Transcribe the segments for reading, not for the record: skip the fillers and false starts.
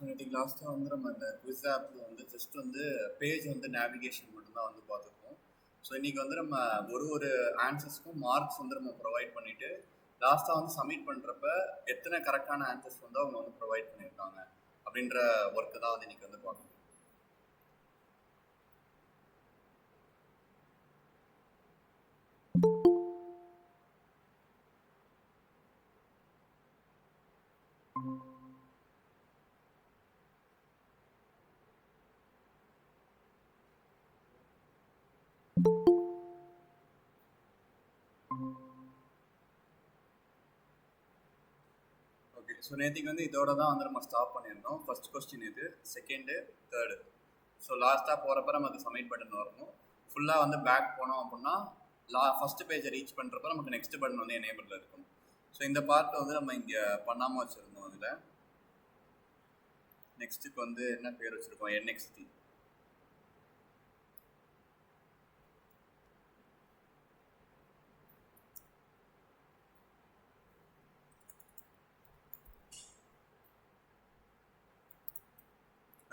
இன்னைக்கு லாஸ்ட்டாக வந்து நம்ம அந்த குவிஸ் ஆப்பில் வந்து ஜஸ்ட் வந்து பேஜ் வந்து நேவிகேஷன் மட்டும்தான் வந்து பார்த்துருக்கோம். ஸோ இன்றைக்கி வந்து நம்ம ஒரு ஆன்சர்ஸ்க்கும் மார்க்ஸ் வந்து நம்ம ப்ரொவைட் பண்ணிவிட்டு லாஸ்ட்டாக வந்து சப்மிட் பண்ணுறப்ப எத்தனை கரெக்டான ஆன்சர்ஸ் வந்து அவங்க வந்து ப்ரொவைட் பண்ணியிருக்காங்க அப்படின்ற ஒர்க்கு தான் வந்து இன்றைக்கி வந்து பார்க்கணும். ஓகே, ஸோ நேற்றுக்கு வந்து இதோட தான் வந்து நம்ம ஸ்டாப் பண்ணியிருந்தோம். ஃபர்ஸ்ட் கொஸ்டின் இது, செகண்டு, தேர்டு. ஸோ லாஸ்ட்டாக போகிறப்ப நமக்கு சப்மிட் பட்டன் வரணும். ஃபுல்லாக வந்து பேக் போனோம் அப்படின்னா ஃபஸ்ட்டு பேஜை ரீச் பண்ணுறப்ப நமக்கு நெக்ஸ்ட் பட்டன் வந்து எனேபிளில் இருக்கும். ஸோ இந்த பார்ட்டை வந்து நம்ம இங்கே பண்ணாமல் வச்சுருந்தோம். அதில் நெக்ஸ்ட்டுக்கு வந்து என்ன பேர் வச்சுருக்கோம், NXT.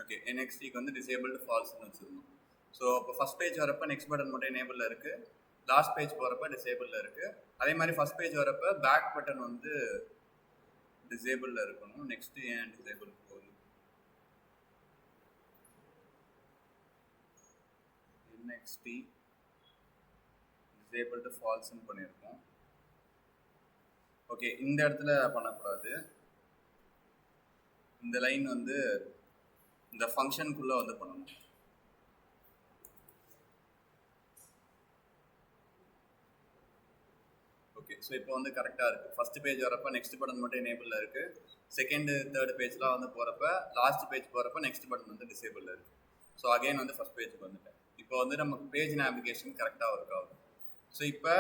ஓகே, NXTக்கு வந்து டிசேபிள்டு ஃபால்ஸ்னு வச்சுருந்தோம். ஸோ இப்போ ஃபஸ்ட் பேஜ் வரப்போ நெக்ஸ்ட் பட்டன் மட்டும் எனேபிளில் இருக்குது, லாஸ்ட் பேஜ் போகிறப்ப டிசேபிளில் இருக்குது. அதே மாதிரி ஃபஸ்ட் பேஜ் வரப்போ பேக் பட்டன் வந்து டிசேபிளில் இருக்கணும். நெக்ஸ்ட்டு ஏன் டிசேபிள் போகுது, NXT டிசேபிள்டு ஃபால்ஸ்ன்னு பண்ணியிருக்கோம். ஓகே, இந்த இடத்துல பண்ணக்கூடாது. இந்த லைன் வந்து இந்த ஃபங்க்ஷனுக்குள்ளே வந்து பண்ணணும். ஓகே, ஸோ இப்போ வந்து கரெக்டாக இருக்குது. ஃபஸ்ட்டு பேஜ் வரப்போ நெக்ஸ்ட் பட்டன் மட்டும் எனேபிளில் இருக்குது. செகண்டு தேர்டு பேஜ்லாம் வந்து போகிறப்ப லாஸ்ட் பேஜ் போகிறப்ப நெக்ஸ்ட் பட்டன் வந்து டிசேபிளில் இருக்குது. ஸோ அகைன் வந்து ஃபஸ்ட் பேஜுக்கு வந்துட்டேன். இப்போ வந்து நமக்கு பேஜ் நேவிகேஷன் கரெக்டாக ஒர்க் ஆகும். ஸோ இப்போ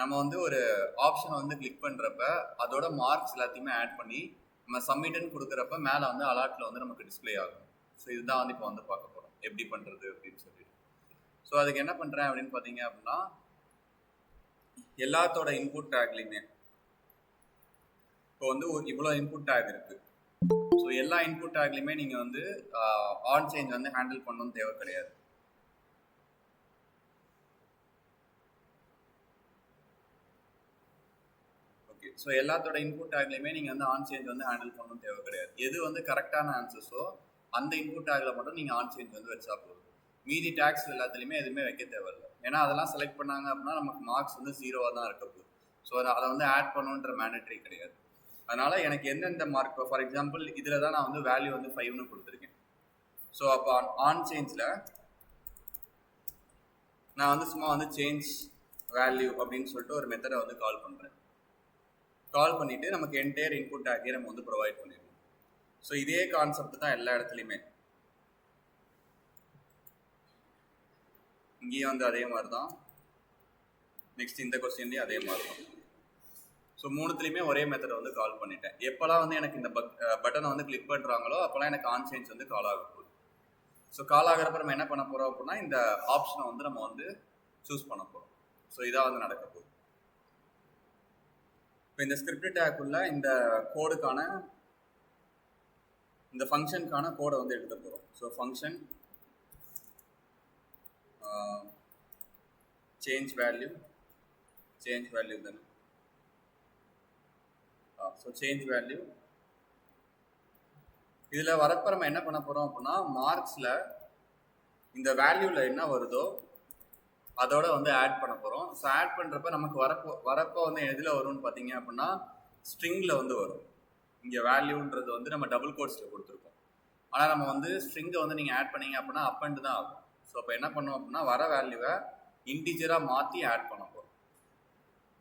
நம்ம வந்து ஒரு ஆப்ஷனை வந்து கிளிக் பண்ணுறப்ப அதோட மார்க்ஸ் எல்லாத்தையுமே ஆட் பண்ணி நம்ம சப்மிட்னு கொடுக்குறப்ப மேலே வந்து அலர்ட்டில் வந்து நமக்கு டிஸ்பிளே ஆகும். ஸோ இதுதான் வந்து இப்போ வந்து பார்க்க போகிறோம் எப்படி பண்ணுறது அப்படின்னு சொல்லிட்டு. ஸோ அதுக்கு என்ன பண்ணுறேன் அப்படின்னு பார்த்தீங்க அப்படின்னா, எல்லாத்தோட இன்புட் டேக்லையுமே இப்போ வந்து இவ்வளோ இன்புட் டேக் இருக்குது. ஸோ எல்லா இன்புட் டேக்லையுமே நீங்கள் வந்து ஆன் சேஞ்ச் வந்து ஹேண்டில் பண்ணணும்னு தேவை கிடையாது. ஓகே, ஸோ எல்லாத்தோட இன்புட் டேக்லையுமே நீங்கள் வந்து ஆன் சேஞ்ச் வந்து ஹேண்டில் பண்ணணும்னு தேவை கிடையாது. எது வந்து கரெக்டான ஆன்சர்ஸோ அந்த இன்புட் டேக்கில் மட்டும் நீங்கள் ஆன் சேஞ்ச் வந்து வச்சா போதும். மீதி டேக்ஸ் எல்லாத்துலேயுமே எதுவுமே வைக்க தேவையில்லை. ஏன்னா அதெல்லாம் செலக்ட் பண்ணாங்க அப்படின்னா நமக்கு மார்க்ஸ் வந்து 0வாக தான் இருக்க போகுது. ஸோ அதை வந்து ஆட் பண்ணணுன்ற மேண்டட்ரி கிடையாது. அதனால் எனக்கு எந்தெந்த மார்க், ஃபார் எக்ஸாம்பிள் இதில் தான் நான் வந்து வேல்யூ வந்து 5ன்னு கொடுத்துருக்கேன். ஸோ அப்போ ஆன் சேஞ்சில் நான் வந்து சும்மா வந்து சேஞ்ச் வேல்யூ அப்படின்னு சொல்லிட்டு ஒரு மெத்தடை வந்து கால் பண்ணுறேன். கால் பண்ணிவிட்டு நமக்கு என்டையர் இன்புட் டேக்கே நம்ம வந்து ப்ரொவைட் பண்ணிடுவோம். ஸோ இதே கான்செப்ட் தான் எல்லா இடத்துலையுமே. இங்கேயும் வந்து அதே மாதிரி தான். நெக்ஸ்ட் இந்த கொஸ்டின்லேயும் அதே மாதிரி தான். ஸோ மூணுத்துலேயுமே ஒரே மெத்தடை வந்து கால் பண்ணிட்டேன். எப்போல்லாம் வந்து எனக்கு இந்த பட்டனை வந்து கிளிக் பண்ணுறாங்களோ அப்போல்லாம் எனக்கு ஆன் சேஞ்ச் வந்து கால் ஆக போகுது. ஸோ கால் ஆகிறப்ப நம்ம என்ன பண்ண போகிறோம் அப்படின்னா இந்த ஆப்ஷனை வந்து நம்ம வந்து சூஸ் பண்ண போகிறோம். ஸோ இதாக வந்து நடக்க போகுது. இப்போ இந்த ஸ்கிரிப்ட் டேக்குள்ள இந்த கோடுக்கான இந்த ஃபங்க்ஷனுக்கான கோடை வந்து எழுத போகிறோம். ஸோ ஃபங்க்ஷன் சேஞ்ச் வேல்யூ தானே. ஸோ சேஞ்ச் வேல்யூ இதில் வரப்போ நம்ம என்ன பண்ண போகிறோம் அப்படின்னா மார்க்ஸில் இந்த வேல்யூவில் என்ன வருதோ அதோட வந்து ஆட் பண்ண போகிறோம். ஸோ ஆட் பண்ணுறப்ப நமக்கு வரப்போ வந்து எதில் வரும்னு பார்த்தீங்க அப்படின்னா ஸ்ட்ரிங்கில் வந்து வரும். இங்கே வேல்யூன்றது வந்து நம்ம டபுள் கோட்ஸில் கொடுத்துருக்கோம். ஆனால் நம்ம வந்து ஸ்ட்ரிங்கை வந்து நீங்கள் ஆட் பண்ணீங்க அப்படின்னா அப் அண்ட் தான் ஆகும். ஸோ அப்போ என்ன பண்ணோம் அப்படின்னா வர வேல்யூவை இன்டிஜராக மாற்றி ஆட் பண்ண போகிறோம்.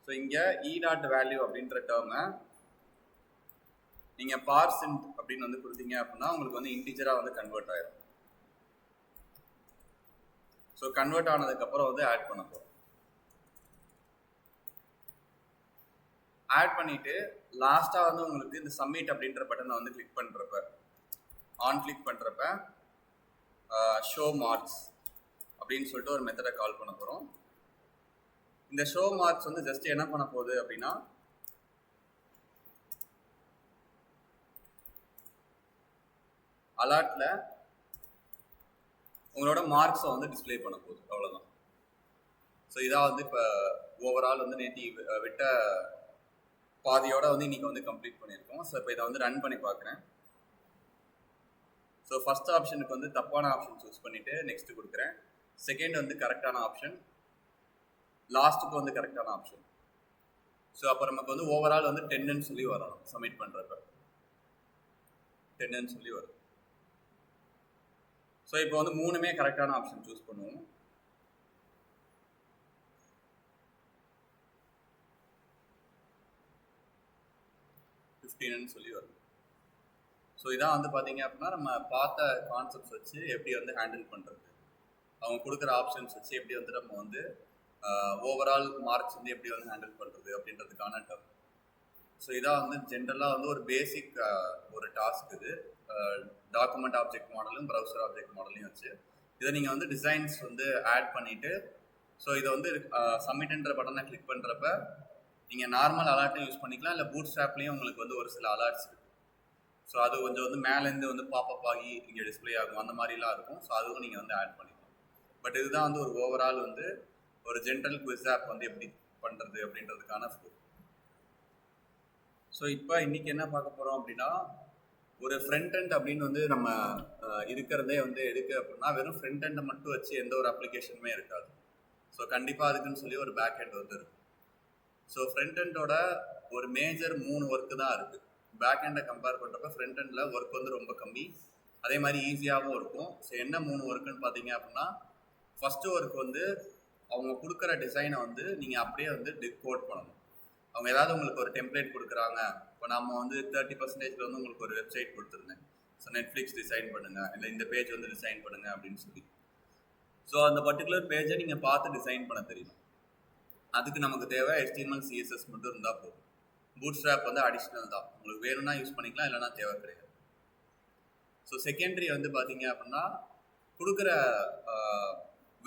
ஸோ இங்கே e.value அப்படின்ற டேர்மை நீங்கள் பார்சென்ட் அப்படின்னு வந்து கொடுத்தீங்க அப்படின்னா உங்களுக்கு வந்து இன்டிஜராக வந்து கன்வெர்ட் ஆயிடும். ஸோ கன்வெர்ட் ஆனதுக்கப்புறம் வந்து ஆட் பண்ண போகிறோம். ஆட் பண்ணிவிட்டு லாஸ்ட்டாக வந்து உங்களுக்கு இந்த சப்மிட் அப்படின்ற பட்டனை வந்து கிளிக் பண்ணுறப்ப ஷோ மார்க்ஸ் அப்படின்னு சொல்லிட்டு ஒரு மெத்தடை கால் பண்ண போகிறோம். இந்த ஷோ மார்க்ஸ் வந்து ஜஸ்ட் என்ன பண்ண போகுது அப்படின்னா அலர்ட்டில் உங்களோட மார்க்ஸை வந்து டிஸ்பிளே பண்ண போகுது, அவ்வளோதான். ஸோ இதான் வந்து இப்போ ஓவரால் வந்து நேற்று விட்ட பாதியோட வந்து இன்னைக்கு வந்து கம்ப்ளீட் பண்ணியிருக்கோம். ஸோ இப்போ இதை வந்து ரன் பண்ணி பார்க்குறேன். ஸோ ஃபர்ஸ்ட் ஆப்ஷனுக்கு வந்து தப்பான ஆப்ஷன் சூஸ் பண்ணிவிட்டு நெக்ஸ்ட்டு கொடுக்குறேன். செகண்ட் வந்து கரெக்டான ஆப்ஷன், லாஸ்ட்டுக்கு வந்து கரெக்டான ஆப்ஷன். ஸோ அப்போ நமக்கு வந்து ஓவரால் வந்து 10ன்னு சொல்லி வரணும். சப்மிட் பண்ணுறப்ப 10ன்னு சொல்லி வரும். ஸோ இப்போ வந்து 3மே கரெக்டான ஆப்ஷன் சூஸ் பண்ணுவோம். சொல்லி வரும். ஸோ இதான் வந்து பார்த்தீங்க அப்படின்னா நம்ம பார்த்த கான்செப்ட்ஸ் வச்சு எப்படி வந்து ஹேண்டில் பண்ணுறது, அவங்க கொடுக்குற ஆப்ஷன்ஸ் வச்சு எப்படி வந்து நம்ம வந்து ஓவரால் மார்க்ஸ் வந்து எப்படி வந்து ஹேண்டில் பண்ணுறது அப்படின்றதுக்கான டர்ம். ஸோ இதான் வந்து ஜென்ரலாக வந்து ஒரு பேசிக் ஒரு டாஸ்க். இது டாக்குமெண்ட் ஆப்ஜெக்ட் மாடலும் ப்ரௌசர் ஆப்ஜெக்ட் மாடலையும் வச்சு இதை நீங்கள் வந்து டிசைன்ஸ் வந்து ஆட் பண்ணிவிட்டு ஸோ இதை வந்து சப்மிட்ன்ற பட்டனை கிளிக் பண்ணுறப்ப நீங்கள் நார்மல் அலர்ட்டையும் யூஸ் பண்ணிக்கலாம், இல்லை பூட் ஸ்ட்ராப்லேயும் உங்களுக்கு வந்து ஒரு சில அலர்ட்ஸ் இருக்குது. ஸோ அது கொஞ்சம் வந்து மேலேருந்து வந்து பாப்அப் ஆகி இங்கே டிஸ்பிளே ஆகும், அந்த மாதிரிலாம் இருக்கும். ஸோ அதுவும் நீங்கள் வந்து ஆட் பண்ணிக்கலாம். பட் இதுதான் வந்து ஒரு ஓவரால் வந்து ஒரு ஜென்ரல் குவிஸ் ஆப் வந்து எப்படி பண்ணுறது அப்படின்றதுக்கான ஸ்கோப். ஸோ இப்போ இன்றைக்கி என்ன பார்க்க போகிறோம் அப்படின்னா, ஒரு ஃப்ரண்ட் எண்ட் அப்படின்னு வந்து நம்ம இருக்கிறதே வந்து எதுக்கு அப்படின்னா வெறும் ஃப்ரண்ட் எண்டை மட்டும் வச்சு எந்த ஒரு அப்ளிகேஷனுமே இருக்காது. ஸோ கண்டிப்பாக அதுக்குன்னு சொல்லி ஒரு பேக் எண்ட் வந்து இருக்கும். ஸோ ஃப்ரண்ட் எண்டோட ஒரு மேஜர் 3 ஒர்க்கு தான் இருக்குது. பேக் எண்டை கம்பேர் பண்ணுறப்ப ஃப்ரண்ட் எண்டில் ஒர்க் வந்து ரொம்ப கம்மி, அதே மாதிரி ஈஸியாகவும் இருக்கும். ஸோ என்ன 3 ஒர்க்குன்னு பார்த்தீங்க அப்படின்னா, ஃபஸ்ட்டு ஒர்க் வந்து அவங்க கொடுக்குற டிசைனை வந்து நீங்கள் அப்படியே வந்து டிகோட் பண்ணணும். அவங்க ஏதாவது உங்களுக்கு ஒரு டெம்ப்ளேட் கொடுக்குறாங்க. இப்போ நம்ம வந்து 30% வந்து உங்களுக்கு ஒரு வெப்சைட் கொடுத்துருந்தேன். ஸோ நெட்ஃப்ளிக்ஸ் டிசைன் பண்ணுங்கள், இல்லை இந்த பேஜ் வந்து டிசைன் பண்ணுங்கள் அப்படின்னு சொல்லி. ஸோ அந்த பர்டிகுலர் பேஜை நீங்கள் பார்த்து டிசைன் பண்ண தெரியும். அதுக்கு நமக்கு தேவை HTML CSS மட்டும் இருந்தால் போதும். பூட் ஸ்ட்ராப் வந்து அடிஷ்னல் தான், உங்களுக்கு வேணும்னா யூஸ் பண்ணிக்கலாம், இல்லைனா தேவை கிடையாது. ஸோ செகண்டரி வந்து பார்த்தீங்க அப்படின்னா கொடுக்குற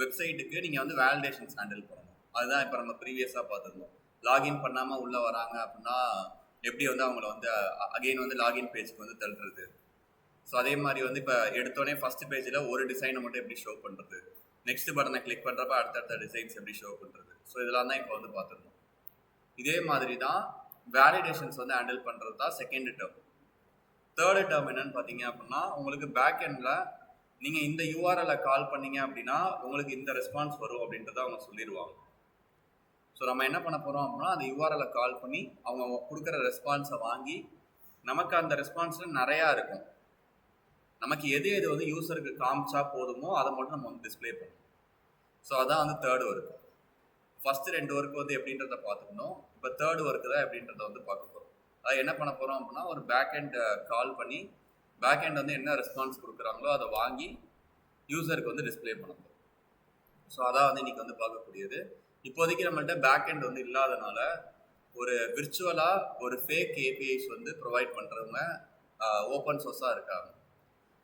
வெப்சைட்டுக்கு நீங்கள் வந்து வேலிடேஷன்ஸ் ஹேண்டில் பண்ணணும். அதுதான் இப்போ நம்ம ப்ரீவியஸாக பார்த்துருந்தோம். லாகின் பண்ணாமல் உள்ளே வராங்க அப்படின்னா எப்படி வந்து அவங்கள வந்து அகெயின் வந்து லாகின் பேஜுக்கு வந்து தள்ளுறது. ஸோ அதே மாதிரி வந்து இப்போ எடுத்தோடனே ஃபஸ்ட்டு பேஜில் ஒரு டிசைனை மட்டும் எப்படி ஷோ பண்ணுறது, நெக்ஸ்ட் பட்டனை கிளிக் பண்ணுறப்ப அடுத்தடுத்த டிசைன்ஸ் எப்படி ஷோ பண்ணுறது. ஸோ இதெல்லாம் தான் இப்போ வந்து பார்த்துருந்தோம். இதே மாதிரி தான் வேலிடேஷன்ஸ் வந்து ஹேண்டில் பண்ணுறது தான் செகண்ட் டேர்ம். தேர்டு டேர்ம் என்னன்னு பார்த்தீங்க அப்படின்னா, உங்களுக்கு பேக் எண்டில் நீங்கள் இந்த யூஆர்எல்லை கால் பண்ணீங்க அப்படின்னா உங்களுக்கு இந்த ரெஸ்பான்ஸ் வரும் அப்படின்றத அவங்க சொல்லிடுவாங்க. ஸோ நம்ம என்ன பண்ண போகிறோம் அப்படின்னா, அந்த யூஆர்எல்லை கால் பண்ணி அவங்க கொடுக்குற ரெஸ்பான்ஸை வாங்கி நமக்கு அந்த ரெஸ்பான்ஸில் நிறையா இருக்கும். நமக்கு எது எது வந்து யூஸருக்கு காமிச்சா போதுமோ அதை மட்டும் நம்ம வந்து டிஸ்பிளே பண்ணணும். ஸோ அதான் வந்து தேர்டு ஒர்க். ஃபஸ்ட்டு 2 ஒர்க் வந்து எப்படின்றத பார்த்துக்கணும். இப்போ தேர்டு ஒர்க்கு தான் எப்படின்றத வந்து பார்க்க போகிறோம். அதை என்ன பண்ண போகிறோம் அப்படின்னா, ஒரு பேக் எண்ட் கால் பண்ணி பேக் எண்ட் வந்து என்ன ரெஸ்பான்ஸ் கொடுக்குறாங்களோ அதை வாங்கி யூஸருக்கு வந்து டிஸ்பிளே பண்ண போகிறோம். ஸோ அதான் வந்து இன்றைக்கி வந்து பார்க்கக்கூடியது. இப்போதைக்கு நம்மள்ட்ட பேக் எண்ட் வந்து இல்லாதனால ஒரு விர்ச்சுவலாக ஒரு ஃபேக் ஏபிஐஸ் வந்து ப்ரொவைட் பண்ணுறவங்க ஓப்பன் சோர்ஸாக இருக்காங்க.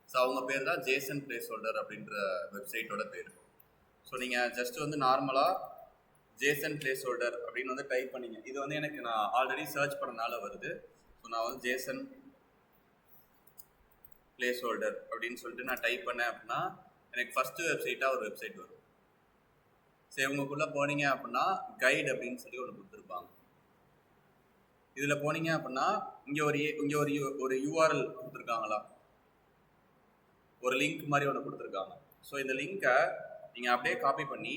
ஸோ அவங்க பேர் தான் JSON பிளேஸ்ஹோல்டர் அப்படின்ற வெப்சைட்டோட பேர். ஸோ நீங்கள் ஜஸ்ட் வந்து நார்மலாக JSON பிளேஸ்ஹோல்டர் அப்படின்னு வந்து டைப் பண்ணிங்க. இது வந்து எனக்கு நான் ஆல்ரெடி சர்ச் பண்ணனால வருது. ஸோ நான் வந்து JSON பிளேஸ்ஹோல்டர் அப்படின்னு சொல்லிட்டு நான் டைப் பண்ணேன் அப்படின்னா எனக்கு ஃபஸ்ட்டு வெப்சைட்டாக ஒரு வெப்சைட் வரும். சரி, உங்களுக்குள்ளே போனீங்க அப்படின்னா கைடு அப்படின்னு சொல்லி ஒன்று கொடுத்துருப்பாங்க. இதில் போனீங்க அப்படின்னா இங்கே ஒரு யூஆர்எல் கொடுத்துருக்காங்களா, ஒரு லிங்க் மாதிரி ஒன்று கொடுத்துருக்காங்க. ஸோ இந்த லிங்கை நீங்கள் அப்படியே காப்பி பண்ணி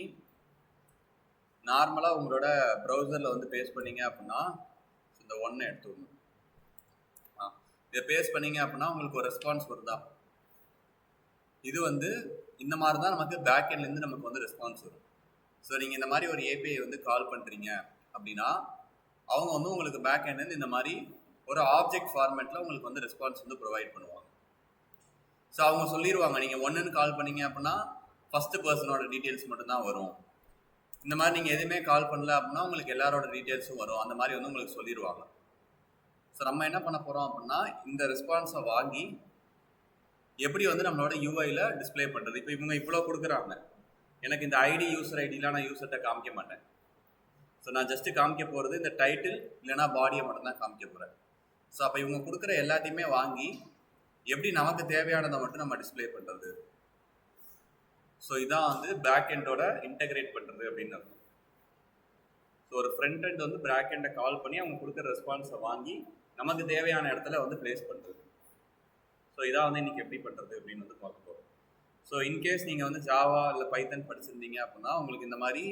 நார்மலாக உங்களோட ப்ரௌசரில் வந்து பேஸ்ட் பண்ணீங்க அப்படின்னா இந்த ஒன்றை எடுத்துக்கணும். இதை பேஸ்ட் பண்ணீங்க அப்படின்னா உங்களுக்கு ஒரு ரெஸ்பான்ஸ் வருதா. இது வந்து இந்த மாதிரி தான் நமக்கு பேக் எண்ட்லேருந்து நமக்கு வந்து ரெஸ்பான்ஸ் வரும். ஸோ நீங்கள் இந்த மாதிரி ஒரு ஏபிஐ வந்து கால் பண்ணுறீங்க அப்படின்னா அவங்க வந்து உங்களுக்கு பேக் எண்ட்லேருந்து இந்த மாதிரி ஒரு ஆப்ஜெக்ட் ஃபார்மேட்டில் உங்களுக்கு வந்து ரெஸ்பான்ஸ் வந்து ப்ரொவைட் பண்ணுவாங்க. ஸோ அவங்க சொல்லிடுவாங்க, நீங்கள் 1ன்னு கால் பண்ணீங்க அப்படின்னா ஃபஸ்ட்டு பர்சனோட டீட்டெயில்ஸ் மட்டும்தான் வரும். இந்த மாதிரி நீங்கள் எதுவுமே கால் பண்ணல அப்படின்னா உங்களுக்கு எல்லாரோட டீட்டெயில்ஸும் வரும். அந்த மாதிரி வந்து உங்களுக்கு சொல்லிடுவாங்க. ஸோ நம்ம என்ன பண்ண போகிறோம் அப்படின்னா இந்த ரெஸ்பான்ஸை வாங்கி எப்படி வந்து நம்மளோட யூஐயில் டிஸ்பிளே பண்ணுறது. இப்போ இவங்க இவ்வளோ கொடுக்குறாங்க, எனக்கு இந்த ஐடி யூசர் ஐடிலாம் நான் யூசர்கிட்ட காமிக்க மாட்டேன். ஸோ நான் ஜஸ்ட்டு காமிக்க போகிறது இந்த டைட்டில் இல்லைனா பாடியை மட்டும்தான் காமிக்க போகிறேன். ஸோ அப்போ இவங்க கொடுக்குற எல்லாத்தையுமே வாங்கி எப்படி நமக்கு தேவையானதை மட்டும் நம்ம டிஸ்பிளே பண்ணுறது. ஸோ இதான் வந்து பேக் எண்டோட இன்டெகிரேட் பண்ணுறது அப்படின்னு அர்த்தம். ஸோ ஒரு ஃப்ரண்ட் எண்ட் வந்து பேக் எண்டை கால் பண்ணி அவங்க கொடுக்குற ரெஸ்பான்ஸை வாங்கி நமக்கு தேவையான இடத்துல வந்து பிளேஸ் பண்ணுறது. ஸோ இதான் வந்து இன்றைக்கி எப்படி பண்ணுறது அப்படின்னு வந்து பார்க்க போகிறோம். ஸோ இன்கேஸ் நீங்கள் வந்து ஜாவா இல்லை பைத்தன் படிச்சிருந்தீங்க அப்படின்னா உங்களுக்கு இந்த மாதிரி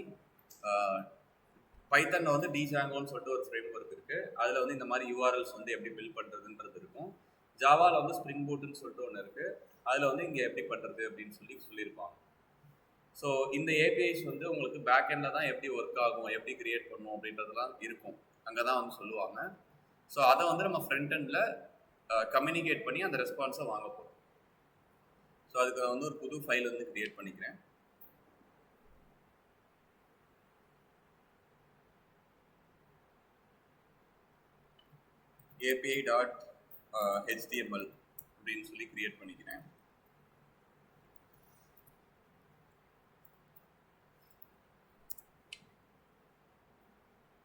பைத்தனில் வந்து டிஜாங்கோன்னு சொல்லிட்டு ஒரு ஃப்ரேம் ஒர்க் இருக்குது. அதில் வந்து இந்த மாதிரி யூஆர்எல்ஸ் வந்து எப்படி பில்ட் பண்ணுறதுன்றது இருக்கும். ஜாவாவில் வந்து ஸ்ப்ரிங் பூட்டுன்னு சொல்லிட்டு ஒன்று இருக்குது. அதில் வந்து இங்கே எப்படி பண்ணுறது அப்படின்னு சொல்லியிருப்பாங்க. ஸோ இந்த ஏபிஐஸ் வந்து உங்களுக்கு பேக் எண்டில் தான் எப்படி ஒர்க் ஆகும், எப்படி கிரியேட் பண்ணும் அப்படின்றதுலாம் இருக்கும். அங்கே தான் வந்து சொல்லுவாங்க. ஸோ அதை வந்து நம்ம ஃப்ரண்ட் எண்டில் கம்யூனிகேட் பண்ணி அந்த ரெஸ்பான்ஸை வாங்க போகிறோம். ஸோ அதுக்கு வந்து ஒரு புது ஃபைல் வந்து கிரியேட் பண்ணிக்கிறேன். api.html அப்படின்னு சொல்லி கிரியேட் பண்ணிக்கிறேன்.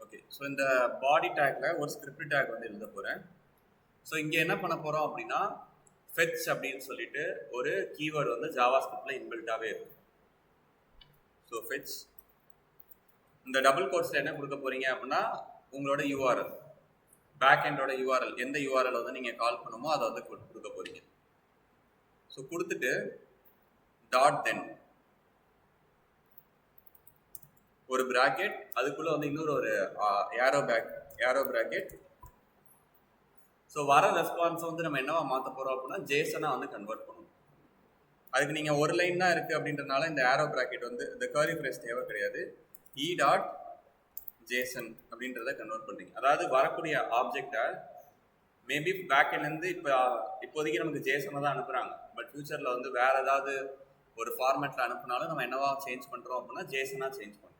ஓகே, ஸோ இந்த பாடி டேக்ல ஒரு ஸ்கிரிப்ட் டேக் வந்து எழுத போகிறேன். ஸோ இங்கே என்ன பண்ண போகிறோம் அப்படின்னா fetch அப்படின்னு சொல்லிட்டு ஒரு கீவேர்டு வந்து ஜாவா ஸ்கிரிப்டில் இன்பில்ட்டாகவே இருக்கும். ஸோ fetch இந்த டபுள் கோட்ஸில் என்ன கொடுக்க போகிறீங்க அப்படின்னா உங்களோட யூஆர்எல், பேக் எண்டோட யூஆர்எல், எந்த யூஆர்எல் வந்து நீங்கள் கால் பண்ணுமோ அதை வந்து கொடுக்க போகிறீங்க. ஸோ கொடுத்துட்டு .then ஒரு பிராக்கெட், அதுக்குள்ளே வந்து இன்னொரு ஒரு ஏரோ பிராக்கெட். ஸோ வர ரெஸ்பான்ஸை வந்து நம்ம என்னவா மாற்ற போகிறோம் அப்படின்னா ஜேசனாக வந்து கன்வெர்ட் பண்ணணும். அதுக்கு நீங்கள் ஒரு லைன் தான் இருக்குது அப்படின்றனால இந்த ஏரோ பிராக்கெட் வந்து இந்த கர்லி பிரேஸ் தேவை கிடையாது. e.json அப்படின்றத கன்வெர்ட் பண்ணுறீங்க. அதாவது வரக்கூடிய ஆப்ஜெக்டை மேபி பேக்கெண்ட்லேருந்து இப்போதைக்கு நமக்கு ஜேசனை தான் அனுப்புகிறாங்க. பட் ஃபியூச்சரில் வந்து வேறு ஏதாவது ஒரு ஃபார்மேட்டில் அனுப்புனாலும் நம்ம என்னவா சேஞ்ச் பண்ணுறோம் அப்படின்னா ஜேசனாக சேஞ்ச் பண்ணுறோம்.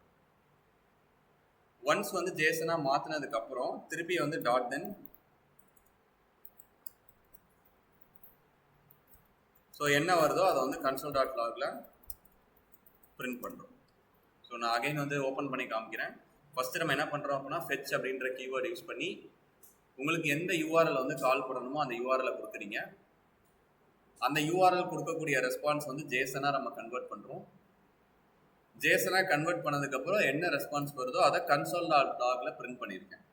ஒன்ஸ் வந்து ஜேசனாக மாற்றினதுக்கப்புறம் திருப்பி வந்து .then. ஸோ என்ன வருதோ அதை வந்து console.logல பிரிண்ட் பண்ணுறோம். ஸோ நான் அகைன் வந்து ஓப்பன் பண்ணி காமிக்கிறேன். ஃபஸ்ட்டு நம்ம என்ன பண்ணுறோம் அப்படின்னா fetch அப்படின்ற கீவேர்டு யூஸ் பண்ணி உங்களுக்கு எந்த யூஆர்எல் வந்து கால் பண்ணணுமோ அந்த யூஆர்எலை கொடுக்குறீங்க. அந்த யூஆர்எல் கொடுக்கக்கூடிய ரெஸ்பான்ஸ் வந்து ஜேசனாக நம்ம கன்வெர்ட் பண்ணுறோம். ஜேசனாக கன்வெர்ட் பண்ணதுக்கப்புறம் என்ன ரெஸ்பான்ஸ் வருதோ அதை console.logல பிரிண்ட் பண்ணியிருக்கேன்.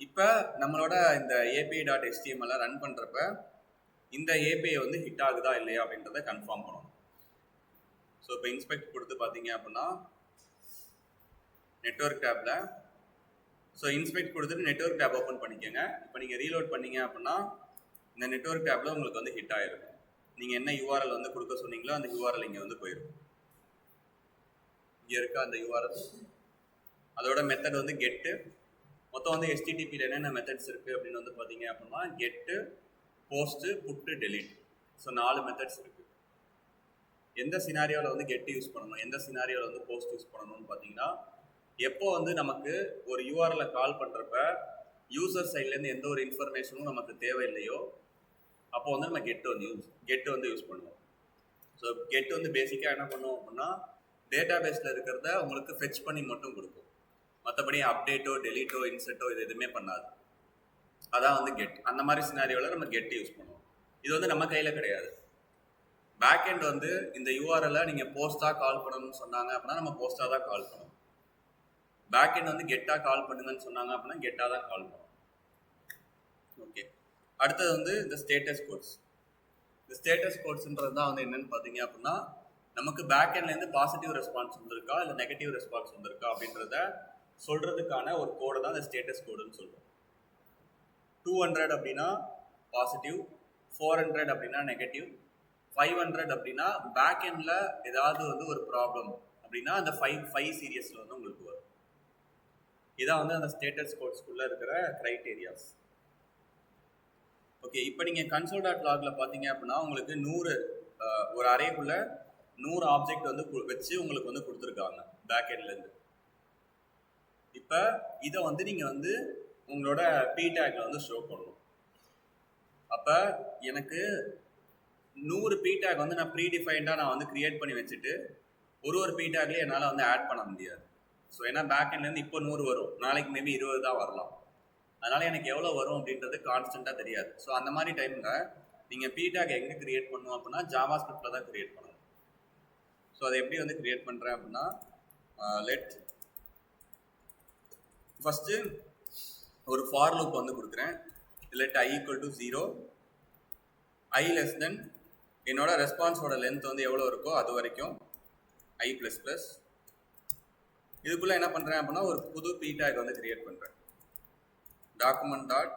இப்போ நம்மளோட இந்த api.html ரன் பண்ணுறப்ப இந்த ஏபிஐ வந்து ஹிட் ஆகுதா இல்லையா அப்படின்றத கன்ஃபார்ம் பண்ணணும். ஸோ இப்போ இன்ஸ்பெக்ட் கொடுத்து பார்த்தீங்க அப்படின்னா நெட்வொர்க் டேப்பில், ஸோ இன்ஸ்பெக்ட் கொடுத்துட்டு நெட்வொர்க் டேப் ஓப்பன் பண்ணிக்கோங்க. இப்போ நீங்கள் ரீலோட் பண்ணீங்க அப்படின்னா இந்த நெட்வொர்க் டேப்பில் உங்களுக்கு வந்து ஹிட் ஆகிருக்கும். நீங்கள் என்ன யூஆர்எல் வந்து கொடுக்க சொன்னீங்களோ அந்த யூஆர்எல் இங்கே வந்து போயிருக்கும். இங்கே இருக்க அந்த யூஆர்எல், அதோட மெத்தட் வந்து கெட்டு. மொத்தம் வந்து HTTPயில் என்னென்ன மெத்தட்ஸ் இருக்குது அப்படின்னு வந்து பார்த்தீங்க அப்படின்னா கெட்டு, போஸ்ட்டு, புட்டு, டெலிட். ஸோ 4 மெத்தட்ஸ் இருக்குது. எந்த சினாரியோவில் வந்து கெட் யூஸ் பண்ணணும், எந்த சினாரியோவில் வந்து போஸ்ட் யூஸ் பண்ணணும்னு பார்த்தீங்கன்னா எப்போ வந்து நமக்கு ஒரு யூஆர்எல்ல கால் பண்ணுறப்ப யூசர் சைட்லேருந்து எந்த ஒரு இன்ஃபர்மேஷனும் நமக்கு தேவையில்லையோ அப்போ வந்து நம்ம கெட் வந்து யூஸ் பண்ணுவோம். ஸோ கெட் வந்து பேசிக்காக என்ன பண்ணுவோம் அப்படின்னா டேட்டா பேஸில் இருக்கிறத உங்களுக்கு ஃபெச் பண்ணி மட்டும் கொடுக்கும். மற்றபடி அப்டேட்டோ, டெலீட்டோ, இன்செர்ட்டோ இது எதுவுமே பண்ணாது. அதான் வந்து கெட். அந்த மாதிரி சினாரியோவில் நம்ம கெட் யூஸ் பண்ணுவோம். இது வந்து நம்ம கையில் கிடையாது. பேக் எண்ட் வந்து இந்த யூஆர்எல்ல நீங்கள் போஸ்ட்டாக கால் பண்ணணும்னு சொன்னாங்க அப்படின்னா நம்ம போஸ்ட்டாக தான் கால் பண்ணுவோம். பேக் எண்ட் வந்து கெட்டாக கால் பண்ணுங்கன்னு சொன்னாங்க அப்படின்னா கெட்டாக தான் கால் பண்ணுவோம். ஓகே, அடுத்தது வந்து இந்த ஸ்டேட்டஸ் கோட்ஸ். இந்த ஸ்டேட்டஸ் கோட்ஸ்ன்றது தான் வந்து என்னென்னு பார்த்தீங்க அப்படின்னா நமக்கு பேக் எண்ட்லேருந்து பாசிட்டிவ் ரெஸ்பான்ஸ் வந்திருக்கா இல்லை நெகட்டிவ் ரெஸ்பான்ஸ் வந்திருக்கா அப்படின்றத சொல்கிறதுக்கான ஒரு கோடை தான் இந்த ஸ்டேட்டஸ் கோடுன்னு சொல்லுவோம். 200 அப்படின்னா பாசிட்டிவ், 400 அப்படின்னா நெகட்டிவ், 500 அப்படின்னா பேக் எண்டில் ஏதாவது வந்து ஒரு ப்ராப்ளம் அப்படின்னா அந்த 5 சீரியஸில் வந்து உங்களுக்கு வரும். இதான் வந்து அந்த ஸ்டேட்டஸ் கோட்ஸ்குள்ளே இருக்கிற க்ரைட்டீரியாஸ். ஓகே, இப்போ நீங்கள் console.logல பார்த்தீங்க அப்படின்னா உங்களுக்கு 100 ஒரு அரேக்குள்ளே 100 ஆப்ஜெக்ட் வந்து வச்சு உங்களுக்கு வந்து கொடுத்துருக்காங்க பேக் எண்ட்லேருந்து. இப்போ இதை வந்து நீங்கள் வந்து உங்களோட பி டேக்ல வந்து ஷோ பண்ணணும். அப்போ எனக்கு 100 பி டேக் வந்து நான் ப்ரீடிஃபைண்டாக நான் வந்து கிரியேட் பண்ணி வச்சுட்டு ஒரு பி டேக்லேயே என்னால் வந்து ஆட் பண்ண முடியாது. ஸோ ஏன்னா பேக் எண்ட்லேருந்து இப்போ 100 வரும், நாளைக்கு மேபி 20 தான் வரலாம். அதனால் எனக்கு எவ்வளோ வரும் அப்படின்றது கான்ஸ்டண்ட்டாக தெரியாது. ஸோ அந்த மாதிரி டைமில் நீங்கள் p tag எங்கே கிரியேட் பண்ணணும் அப்படின்னா ஜாவா ஸ்கிரிப்டில் தான் கிரியேட் பண்ணணும். ஸோ அதை எப்படி வந்து கிரியேட் பண்ணுறேன் அப்படின்னா லெட் ஃபஸ்ட்டு ஒரு ஃபார் லூப் வந்து கொடுக்குறேன். Let i = 0, i less than என்னோட ரெஸ்பான்ஸோட லென்த் வந்து எவ்வளோ இருக்கோ அது வரைக்கும் i++. இதுக்குள்ளே என்ன பண்ணுறேன் அப்படின்னா ஒரு புது p tag வந்து கிரியேட் பண்ணுறேன். டாக்குமெண்ட் டாட்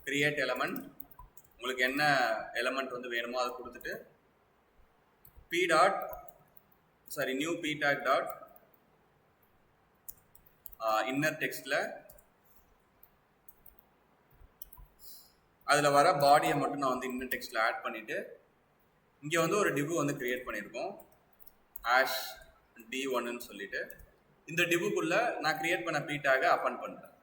கிரியேட் எலமெண்ட், உங்களுக்கு என்ன எலமெண்ட் வந்து வேணுமோ அதை கொடுத்துட்டு new p tag dot inner டெக்ஸ்டில் அதில் வர பாடியை மட்டும் நான் வந்து இன்னர் டெக்ஸ்டில் ஆட் பண்ணிவிட்டு இங்கே வந்து ஒரு டிவ் வந்து கிரியேட் பண்ணியிருக்கோம் ஆஷ் d1ன்னு சொல்லிட்டு இந்த டிவுக்குள்ளே நான் கிரியேட் பண்ண p tag அப்பன் பண்ணுறேன்.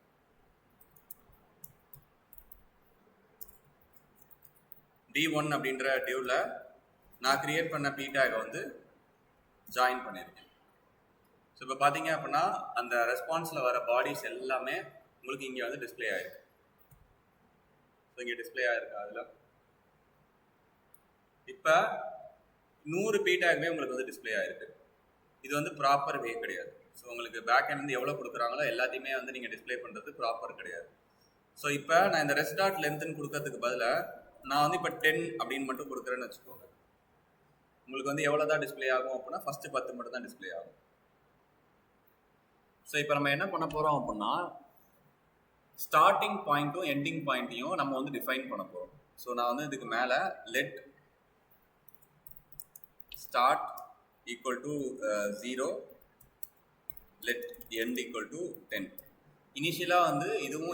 d1 அப்படின்ற டிவ்வில் நான் கிரியேட் பண்ண p tag வந்து ஜாயின் பண்ணியிருக்கேன். ஸோ இப்போ பார்த்தீங்க அப்படின்னா அந்த ரெஸ்பான்ஸில் வர பாடிஸ் எல்லாமே உங்களுக்கு இங்கே வந்து டிஸ்பிளே ஆகிருக்கு. ஸோ இங்கே டிஸ்பிளே ஆகிருக்கு. அதில் இப்போ 100 p tagமே உங்களுக்கு வந்து டிஸ்பிளே ஆகிருக்கு. இது வந்து ப்ராப்பர் வே கிடையாது. ஸோ உங்களுக்கு பேக் எண்ட் வந்து எவ்வளோ கொடுக்குறாங்களோ எல்லாத்தையுமே வந்து நீங்கள் டிஸ்பிளே பண்ணுறது ப்ராப்பர் கிடையாது. ஸோ இப்போ நான் இந்த ரெஸ்ட் டாட் லென்த்துன்னு கொடுக்கறதுக்கு பதிலாக நான் வந்து இப்போ 10 அப்படின்னு மட்டும் கொடுக்குறேன்னு வச்சுக்கோங்க. உங்களுக்கு வந்து எவ்வளோ தான் டிஸ்பிளே ஆகும் அப்படின்னா ஃபஸ்ட்டு 10 மட்டும் தான் டிஸ்பிளே ஆகும். ஸோ இப்போ நம்ம என்ன பண்ண போகிறோம் அப்படின்னா ஸ்டார்டிங் பாயிண்ட்டும் எண்டிங் பாயிண்ட்டையும் நம்ம வந்து டிஃபைன் பண்ண போகிறோம். ஸோ நான் வந்து இதுக்கு மேலே லெட் ஸ்டார்ட் = 0, லெட் எண்ட் = 10. இனிஷியலாக வந்து இதுவும்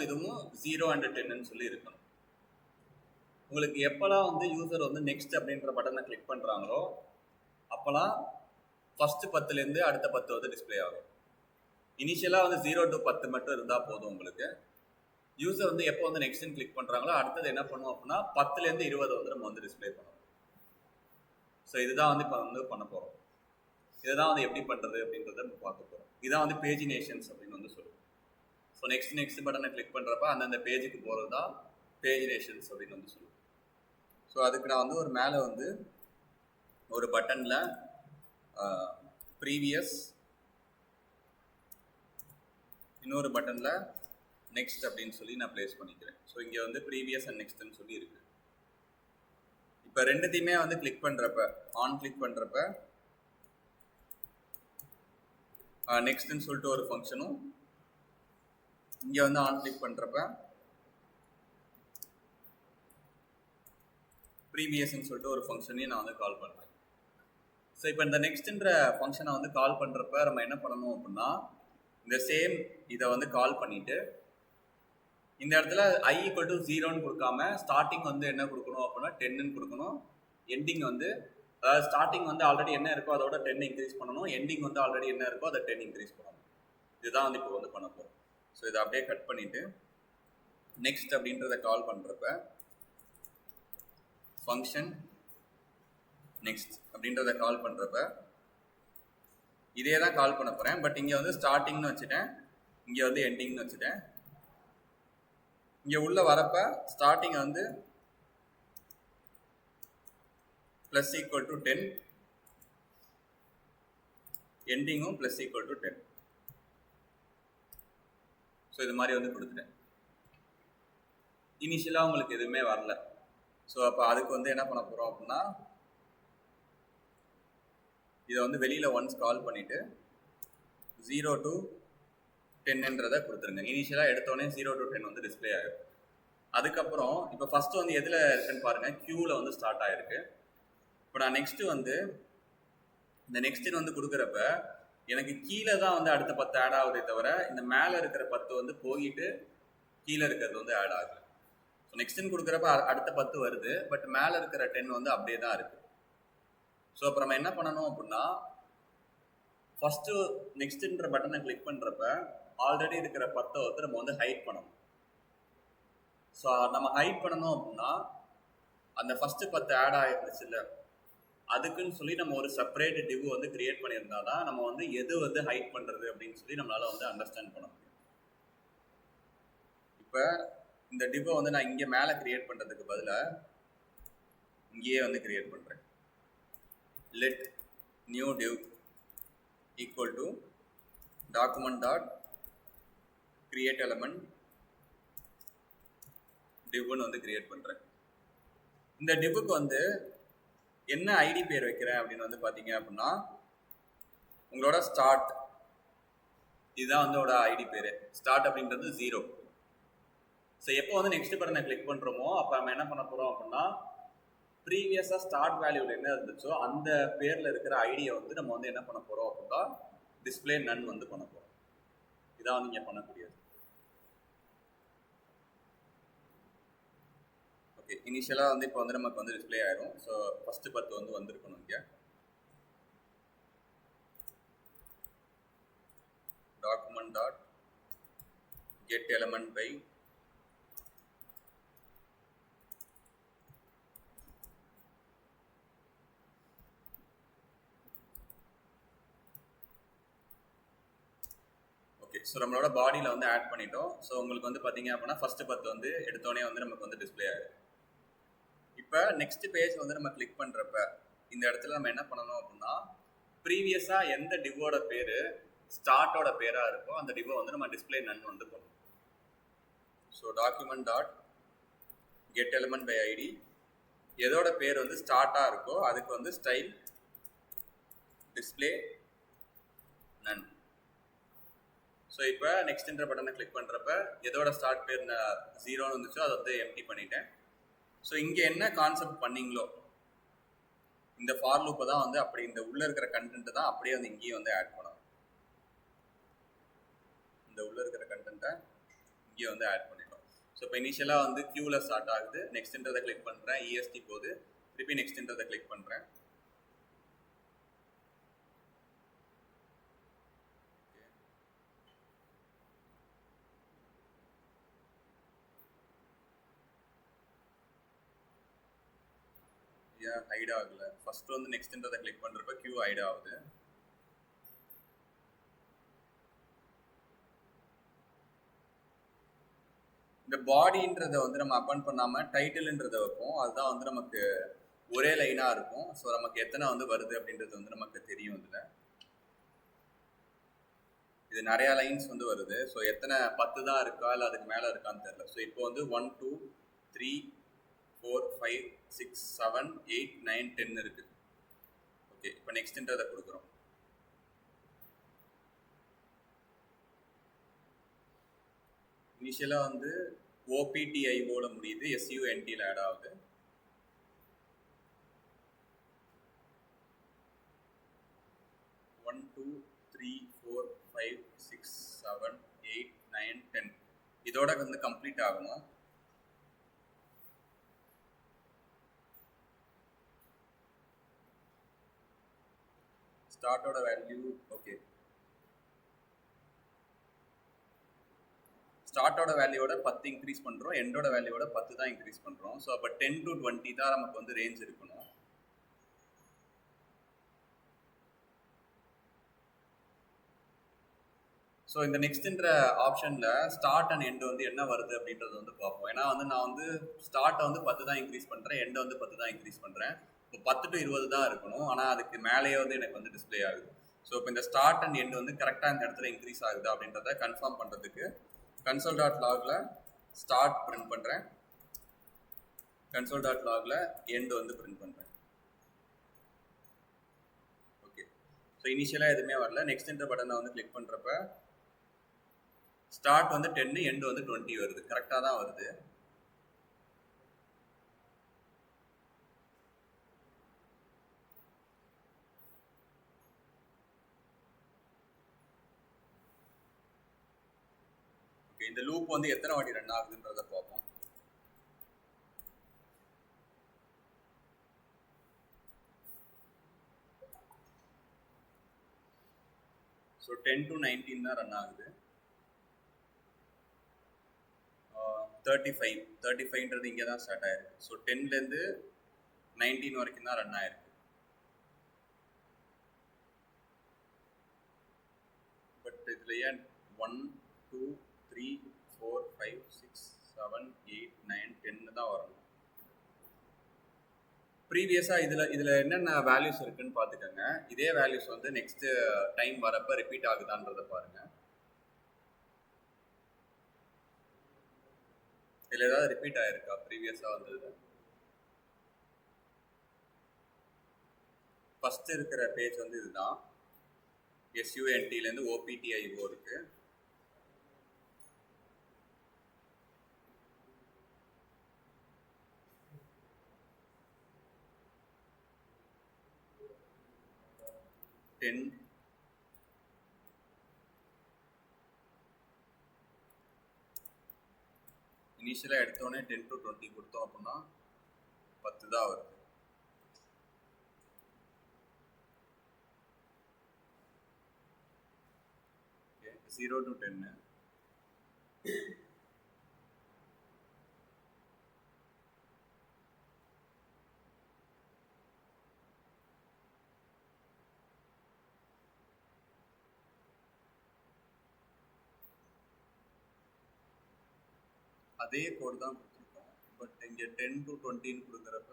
0 and 10ன்னு சொல்லி இருக்கணும். உங்களுக்கு எப்போல்லாம் வந்து யூசர் வந்து நெக்ஸ்ட் அப்படின்ற பட்டனை கிளிக் பண்ணுறாங்களோ அப்போல்லாம் ஃபஸ்ட்டு 10லேருந்து அடுத்த 10 வந்து டிஸ்பிளே ஆகும். இனிஷியலாக வந்து 0 to 10 மட்டும் இருந்தால் போதும். உங்களுக்கு யூசர் வந்து எப்போ வந்து நெக்ஸ்ட்னு கிளிக் பண்ணுறாங்களோ அடுத்தது என்ன பண்ணுவோம் அப்படின்னா 10லேருந்து 20 வந்து நம்ம வந்து டிஸ்பிளே பண்ணுவோம். ஸோ இதுதான் வந்து இப்போ வந்து பண்ண போகிறோம். இதுதான் வந்து எப்படி பண்ணுறது அப்படின்றத நம்ம பார்க்க போகிறோம். இதுதான் வந்து பேஜினேஷன்ஸ் அப்படின்னு வந்து சொல்லுவோம். ஸோ நெக்ஸ்ட் பட்டனை கிளிக் பண்ணுறப்ப அந்தந்த பேஜுக்கு போகிறது தான் பேஜினேஷன்ஸ் அப்படின்னு வந்து சொல்லுவோம். ஸோ அதுக்கு நான் வந்து ஒரு மேலே வந்து ஒரு பட்டனில் ப்ரீவியஸ், இன்னொரு பட்டனில் நெக்ஸ்ட் அப்படின்னு சொல்லி நான் ப்ளேஸ் பண்ணிக்கிறேன். ஸோ இங்கே வந்து ப்ரீவியஸ் அண்ட் நெக்ஸ்ட்னு சொல்லி இருக்குது. இப்போ ரெண்டுத்தையுமே வந்து கிளிக் பண்ணுறப்ப கிளிக் பண்ணுறப்ப நெக்ஸ்ட்னு சொல்லிட்டு ஒரு ஃபங்க்ஷனும், இங்கே வந்து கிளிக் பண்ணுறப்ப ப்ரீவியஸ்ன்னு சொல்லிட்டு ஒரு ஃபங்க்ஷனையும் நான் வந்து கால் பண்ணுறேன். ஸோ இப்போ இந்த நெக்ஸ்ட்ன்ற ஃபங்க்ஷனை வந்து கால் பண்ணுறப்ப நம்ம என்ன பண்ணணும் அப்படின்னா இந்த சேம் இதை வந்து கால் பண்ணிவிட்டு இந்த இடத்துல i = 0ன்னு கொடுக்காம ஸ்டார்டிங் வந்து என்ன கொடுக்கணும் அப்படின்னா 10ன்னு கொடுக்கணும். எண்டிங் வந்து அதாவது ஸ்டார்டிங் வந்து ஆல்ரெடி என்ன இருக்கோ அதோட 10 இன்க்ரீஸ் பண்ணணும். எண்டிங் வந்து ஆல்ரெடி என்ன இருக்கோ அதை 10 இன்க்ரீஸ் பண்ணணும். இதுதான் வந்து இப்போ வந்து பண்ண போகிறோம். ஸோ இதை அப்படியே கட் பண்ணிவிட்டு நெக்ஸ்ட் அப்படின்றத கால் பண்ணுறப்ப ஃபங்க்ஷன் நெக்ஸ்ட் அப்படின்றத கால் பண்ணுறப்ப இதே தான் கால் பண்ண போகிறேன். பட் இங்கே வந்து ஸ்டார்டிங்னு வச்சுட்டேன், இங்கே வந்து எண்டிங்னு வச்சுட்டேன். இங்கே உள்ளே வரப்ப ஸ்டார்டிங் வந்து += 10, எண்டிங்கும் += 10. ஸோ இது மாதிரி வந்து கொடுத்துட்டேன். இனிஷியலாக உங்களுக்கு எதுவுமே வரல. ஸோ அப்போ அதுக்கு வந்து என்ன பண்ண போகிறோம் அப்படின்னா இதை வந்து வெளியில் ஒன்ஸ் கால் பண்ணிவிட்டு 0 to 10ன்றதை கொடுத்துருங்க. இனிஷியலாக எடுத்தோடனே 0 to 10 வந்து டிஸ்பிளே ஆகிடும். அதுக்கப்புறம் இப்போ ஃபஸ்ட்டு வந்து எதில் இருக்குன்னு பாருங்கள், க்யூவில் வந்து ஸ்டார்ட் ஆகிருக்கு. இப்போ நான் நெக்ஸ்ட்டு வந்து இந்த நெக்ஸ்ட்டுன்னு வந்து கொடுக்குறப்ப எனக்கு கீழே தான் வந்து அடுத்த 10 ஆட் ஆகுதே தவிர இந்த மேலே இருக்கிற 10 வந்து போயிட்டு கீழே இருக்கிறது வந்து ஆட் ஆகுது. ஸோ நெக்ஸ்ட்டுன்னு கொடுக்குறப்ப அடுத்த 10 வருது, பட் மேலே இருக்கிற 10 வந்து அப்படியே தான் இருக்குது. ஸோ அப்போ நம்ம என்ன பண்ணணும் அப்படின்னா ஃபஸ்ட்டு நெக்ஸ்ட்டுன்ற பட்டனை கிளிக் பண்ணுறப்ப ஆல்ரெடி இருக்கிற 10 வந்து நம்ம வந்து ஹைட் பண்ணணும். ஸோ நம்ம ஹைட் பண்ணணும் அப்படின்னா அந்த ஃபஸ்ட்டு 10 ஆட் ஆகிருந்துச்சு இல்லை, அதுக்குன்னு சொல்லி நம்ம ஒரு செப்பரேட் டிவ் வந்து கிரியேட் பண்ணியிருந்தா தான் நம்ம வந்து எது வந்து ஹைட் பண்ணுறது அப்படின்னு சொல்லி நம்மளால் வந்து அண்டர்ஸ்டாண்ட் பண்ண முடியும். இப்போ இந்த டிவ்வை வந்து நான் இங்கே மேலே கிரியேட் பண்ணுறதுக்கு பதிலாக இங்கேயே வந்து கிரியேட் பண்ணுறேன். Let new div equal to document dot create element divன்னு வந்து கிரியேட் பண்ணுறேன். இந்த divக்கு வந்து என்ன ஐடி பேர் வைக்கிறேன் அப்படின்னு வந்து பார்த்தீங்க அப்படின்னா உங்களோட ஸ்டார்ட், இதுதான் வந்து ஐடி பேர். ஸ்டார்ட் அப்படின்றது 0. ஸோ எப்போ வந்து நெக்ஸ்ட் பட்டனை கிளிக் பண்ணுறோமோ அப்போ நம்ம என்ன பண்ண போகிறோம் அப்படின்னா ப்ரீவியஸாக ஸ்டார்ட் வேல்யூவில் என்ன இருந்துச்சோ அந்த பேரில் இருக்கிற ஐடியை வந்து நம்ம வந்து என்ன பண்ண போகிறோம் அப்படின்னா டிஸ்பிளே நன் வந்து பண்ண போகிறோம். இதான் வந்து இங்கே பண்ணக்கூடியது. ஓகே, இனிஷியலாக வந்து இப்போ வந்து நமக்கு வந்து டிஸ்பிளே ஆயிடும். ஸோ ஃபஸ்ட்டு 10 வந்து வந்திருக்கணும். இங்கே document dot get element by so நம்மளோட பாடியில் வந்து ஆட் பண்ணிட்டோம். ஸோ உங்களுக்கு வந்து பார்த்தீங்க அப்படின்னா ஃபஸ்ட்டு 10 வந்து எடுத்தோடனே வந்து நமக்கு வந்து டிஸ்பிளே ஆகிடும். இப்போ நெக்ஸ்ட் பேஜ் வந்து நம்ம கிளிக் பண்ணுறப்ப இந்த இடத்துல நம்ம என்ன பண்ணணும் அப்படின்னா ப்ரீவியஸாக எந்த டிவோட பேர் ஸ்டார்ட்டோட பேராக இருக்கோ அந்த டிவோ வந்து நம்ம டிஸ்பிளே நன் வந்து பண்ணணும். So document dot get element by ID, எதோட பேர் வந்து ஸ்டார்ட்டாக இருக்கோ அதுக்கு வந்து ஸ்டைல் டிஸ்பிளே நன். ஸோ இப்போ நெக்ஸ்ட்ன்ற பட்டனை கிளிக் பண்ணுறப்ப எதோட ஸ்டார்ட் பேர் 0ன்னு வந்துச்சோ அதை வந்து எம்டி பண்ணிட்டேன். ஸோ இங்கே என்ன கான்செப்ட் பண்ணீங்களோ இந்த ஃபார் லூப்பை தான் வந்து அப்படி இந்த உள்ளே இருக்கிற கண்டென்ட்டு தான் அப்படியே வந்து இங்கேயும் வந்து ஆட் பண்ணணும். இந்த உள்ளே இருக்கிற கண்டென்ட்டை இங்கே வந்து ஆட் பண்ணிட்டோம். ஸோ இப்போ இனிஷியலாக வந்து க்யூவில் ஸ்டார்ட் ஆகுது. நெக்ஸ்ட்ன்றதை கிளிக் பண்ணுறேன், இஎஸ்டி போகுது, திருப்பி நெக்ஸ்ட்ன்றதை கிளிக் பண்ணுறேன். ஹைட் ஆகல. ஃபர்ஸ்ட் வந்து நெக்ஸ்ட்ன்றதை கிளிக் பண்ணுறப்ப கியூ ஹைட் ஆகுது. இந்த பாடின்றதை வந்து நம்ம அப்பன் பண்ணாமல் டைட்டில்ன்றதை வைப்போம். அதுதான் வந்து நமக்கு ஒரே லைனாக இருக்கும். ஸோ நமக்கு எத்தனை வந்து வருது அப்படின்றது வந்து நமக்கு தெரியும். இதில் இது நிறையா லைன்ஸ் வந்து வருது. ஸோ எத்தனை 10 தான் இருக்கா இல்லை அதுக்கு மேலே இருக்கான்னு தெரியல. ஸோ இப்போ வந்து 1 2 3 4 5 6 7 8 9 10 இருக்கு. ஓகே, இப்போ நெக்ஸ்ட்ன்றதை கொடுக்குறோம். இனிஷியலாக வந்து OPTIO முடியுது, SUNTல ஆட் ஆகுது. ஒன் 2 3 4 5 6 7 8 9 10 இதோட வந்து கம்ப்ளீட் ஆகணும். ஸ்டார்ட்டோட வேல்யூ ஓகே, ஸ்டார்ட்டோட வேல்யூவோட 10 இன்க்ரீஸ் பண்ணுறோம், எண்டோட வேல்யூவோட 10 தான் இன்க்ரீஸ் பண்ணுறோம். ஸோ அப்போ 10 to 20 தான் நமக்கு வந்து ரேஞ்ச் இருக்கணும். ஸோ இந்த நெக்ஸ்ட்ன்ற ஆப்ஷனில் ஸ்டார்ட் அண்ட் எண்டு வந்து என்ன வருது அப்படின்றது வந்து பார்ப்போம். ஏன்னா வந்து நான் வந்து ஸ்டார்ட்டை வந்து 10 தான் இன்க்ரீஸ் பண்ணுறேன், எண்டை வந்து 10 தான் இன்க்ரீஸ் பண்ணுறேன். இப்போ 10 to 20 தான் இருக்கணும், ஆனால் அதுக்கு மேலேயே வந்து எனக்கு வந்து டிஸ்பிளே ஆகுது. ஸோ இப்போ இந்த ஸ்டார்ட் அண்ட் எண்டு வந்து கரெக்டாக இந்த இடத்துல இன்க்ரீஸ் ஆகுது அப்படின்றத கன்ஃபார்ம் பண்ணுறதுக்கு console.logல ஸ்டார்ட் பிரிண்ட் பண்ணுறேன், console.logல எண்டு வந்து பிரிண்ட் பண்ணுறேன். ஓகே, ஸோ இனிஷியலாக எதுவுமே வரல. நெக்ஸ்ட்ன்ற பட்டனை வந்து கிளிக் பண்ணுறப்ப ஸ்டார்ட் வந்து 10, எண்டு வந்து 20 வருது. கரெக்டாக தான் வருது. ஓகே, இந்த லூப் வந்து எத்தனை வாட்டி ரன் ஆகுதுன்றதை பார்ப்போம். ஸோ 10 to 19 தான் ரன் ஆகுது. 35ன்றது இங்கே தான் ஸ்டார்ட் ஆயிருக்கு. ஸோ 10லேருந்து 19 வரைக்கும் தான் ரன் ஆயிருக்கு. பட் இதில் ஏன் 1 2 3 4 5 6 9 10 தான் வரணும். ப்ரீவியஸாக இதில் என்னென்ன வேல்யூஸ் இருக்குன்னு பார்த்துக்கோங்க. இதே வேல்யூஸ் வந்து நெக்ஸ்ட் டைம் வரப்போ ரிப்பீட் ஆகுதான்றதை பாருங்கள். இதில் ஏதாவது ரிப்பீட் ஆகிருக்கா ப்ரீவியஸாக வந்தது? ஃபஸ்ட்டு இருக்கிற பேஜ் வந்து இதுதான். SUNTலேருந்து OPTIO இருக்கு. இனிஷியலாக எடுத்தோடனே 10 to 20 கொடுத்தோம் அப்படின்னா 10 தான் வருது. Okay, 0 to 10. அதே கோட் தான் கொடுத்துருக்கோம். பட் இங்கே 10 to 20 கொடுக்குறப்ப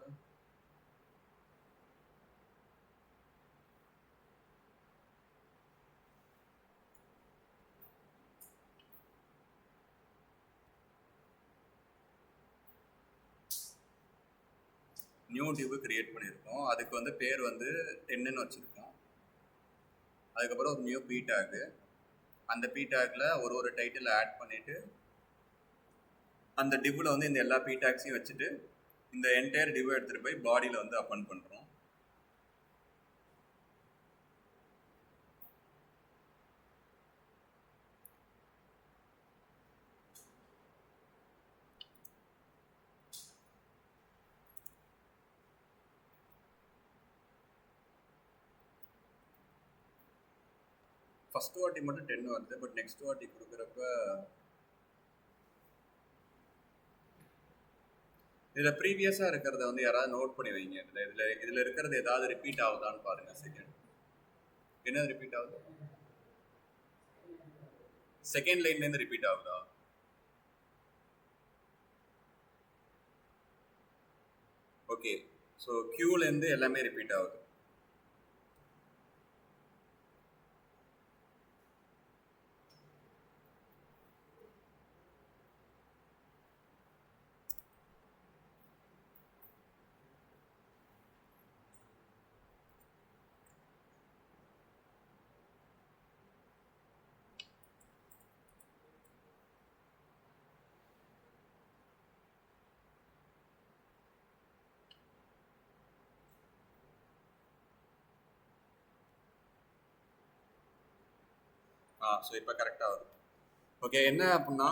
நியூ டிவ் கிரியேட் பண்ணியிருக்கோம். அதுக்கு வந்து பேர் வந்து 10ன்னு வச்சுருக்கோம். அதுக்கப்புறம் ஒரு நியூ பி டேக்கு. அந்த பி டேக்கில் ஒரு டைட்டில் ஆட் பண்ணிவிட்டு அந்த டிவ்வில் வந்து இந்த எல்லா பி டேக்ஸையும் வச்சுட்டு இந்த என்டையர் டிவ் எடுத்துகிட்டு போய் பாடியில் வந்து அப்பன் பண்ணுறோம். ஃபஸ்ட் வாட்டி மட்டும் 10 வருது. பட் நெக்ஸ்ட் வாட்டி கொடுக்குறப்ப இதில் ப்ரீவியஸாக இருக்கிறத வந்து யாராவது நோட் பண்ணி வைங்க. இதில் இருக்கிறது ஏதாவது ரிப்பீட் ஆகுதான்னு பாருங்கள். செகண்ட் என்னது ரிப்பீட் ஆகுது? செகண்ட் லைன்லேருந்து ரிப்பீட் ஆகுதா? ஓகே, ஸோ கியூலேருந்து எல்லாமே ரிப்பீட் ஆகுது. ஸோ இப்போ கரெக்டாக வருது. ஓகே, என்ன அப்படின்னா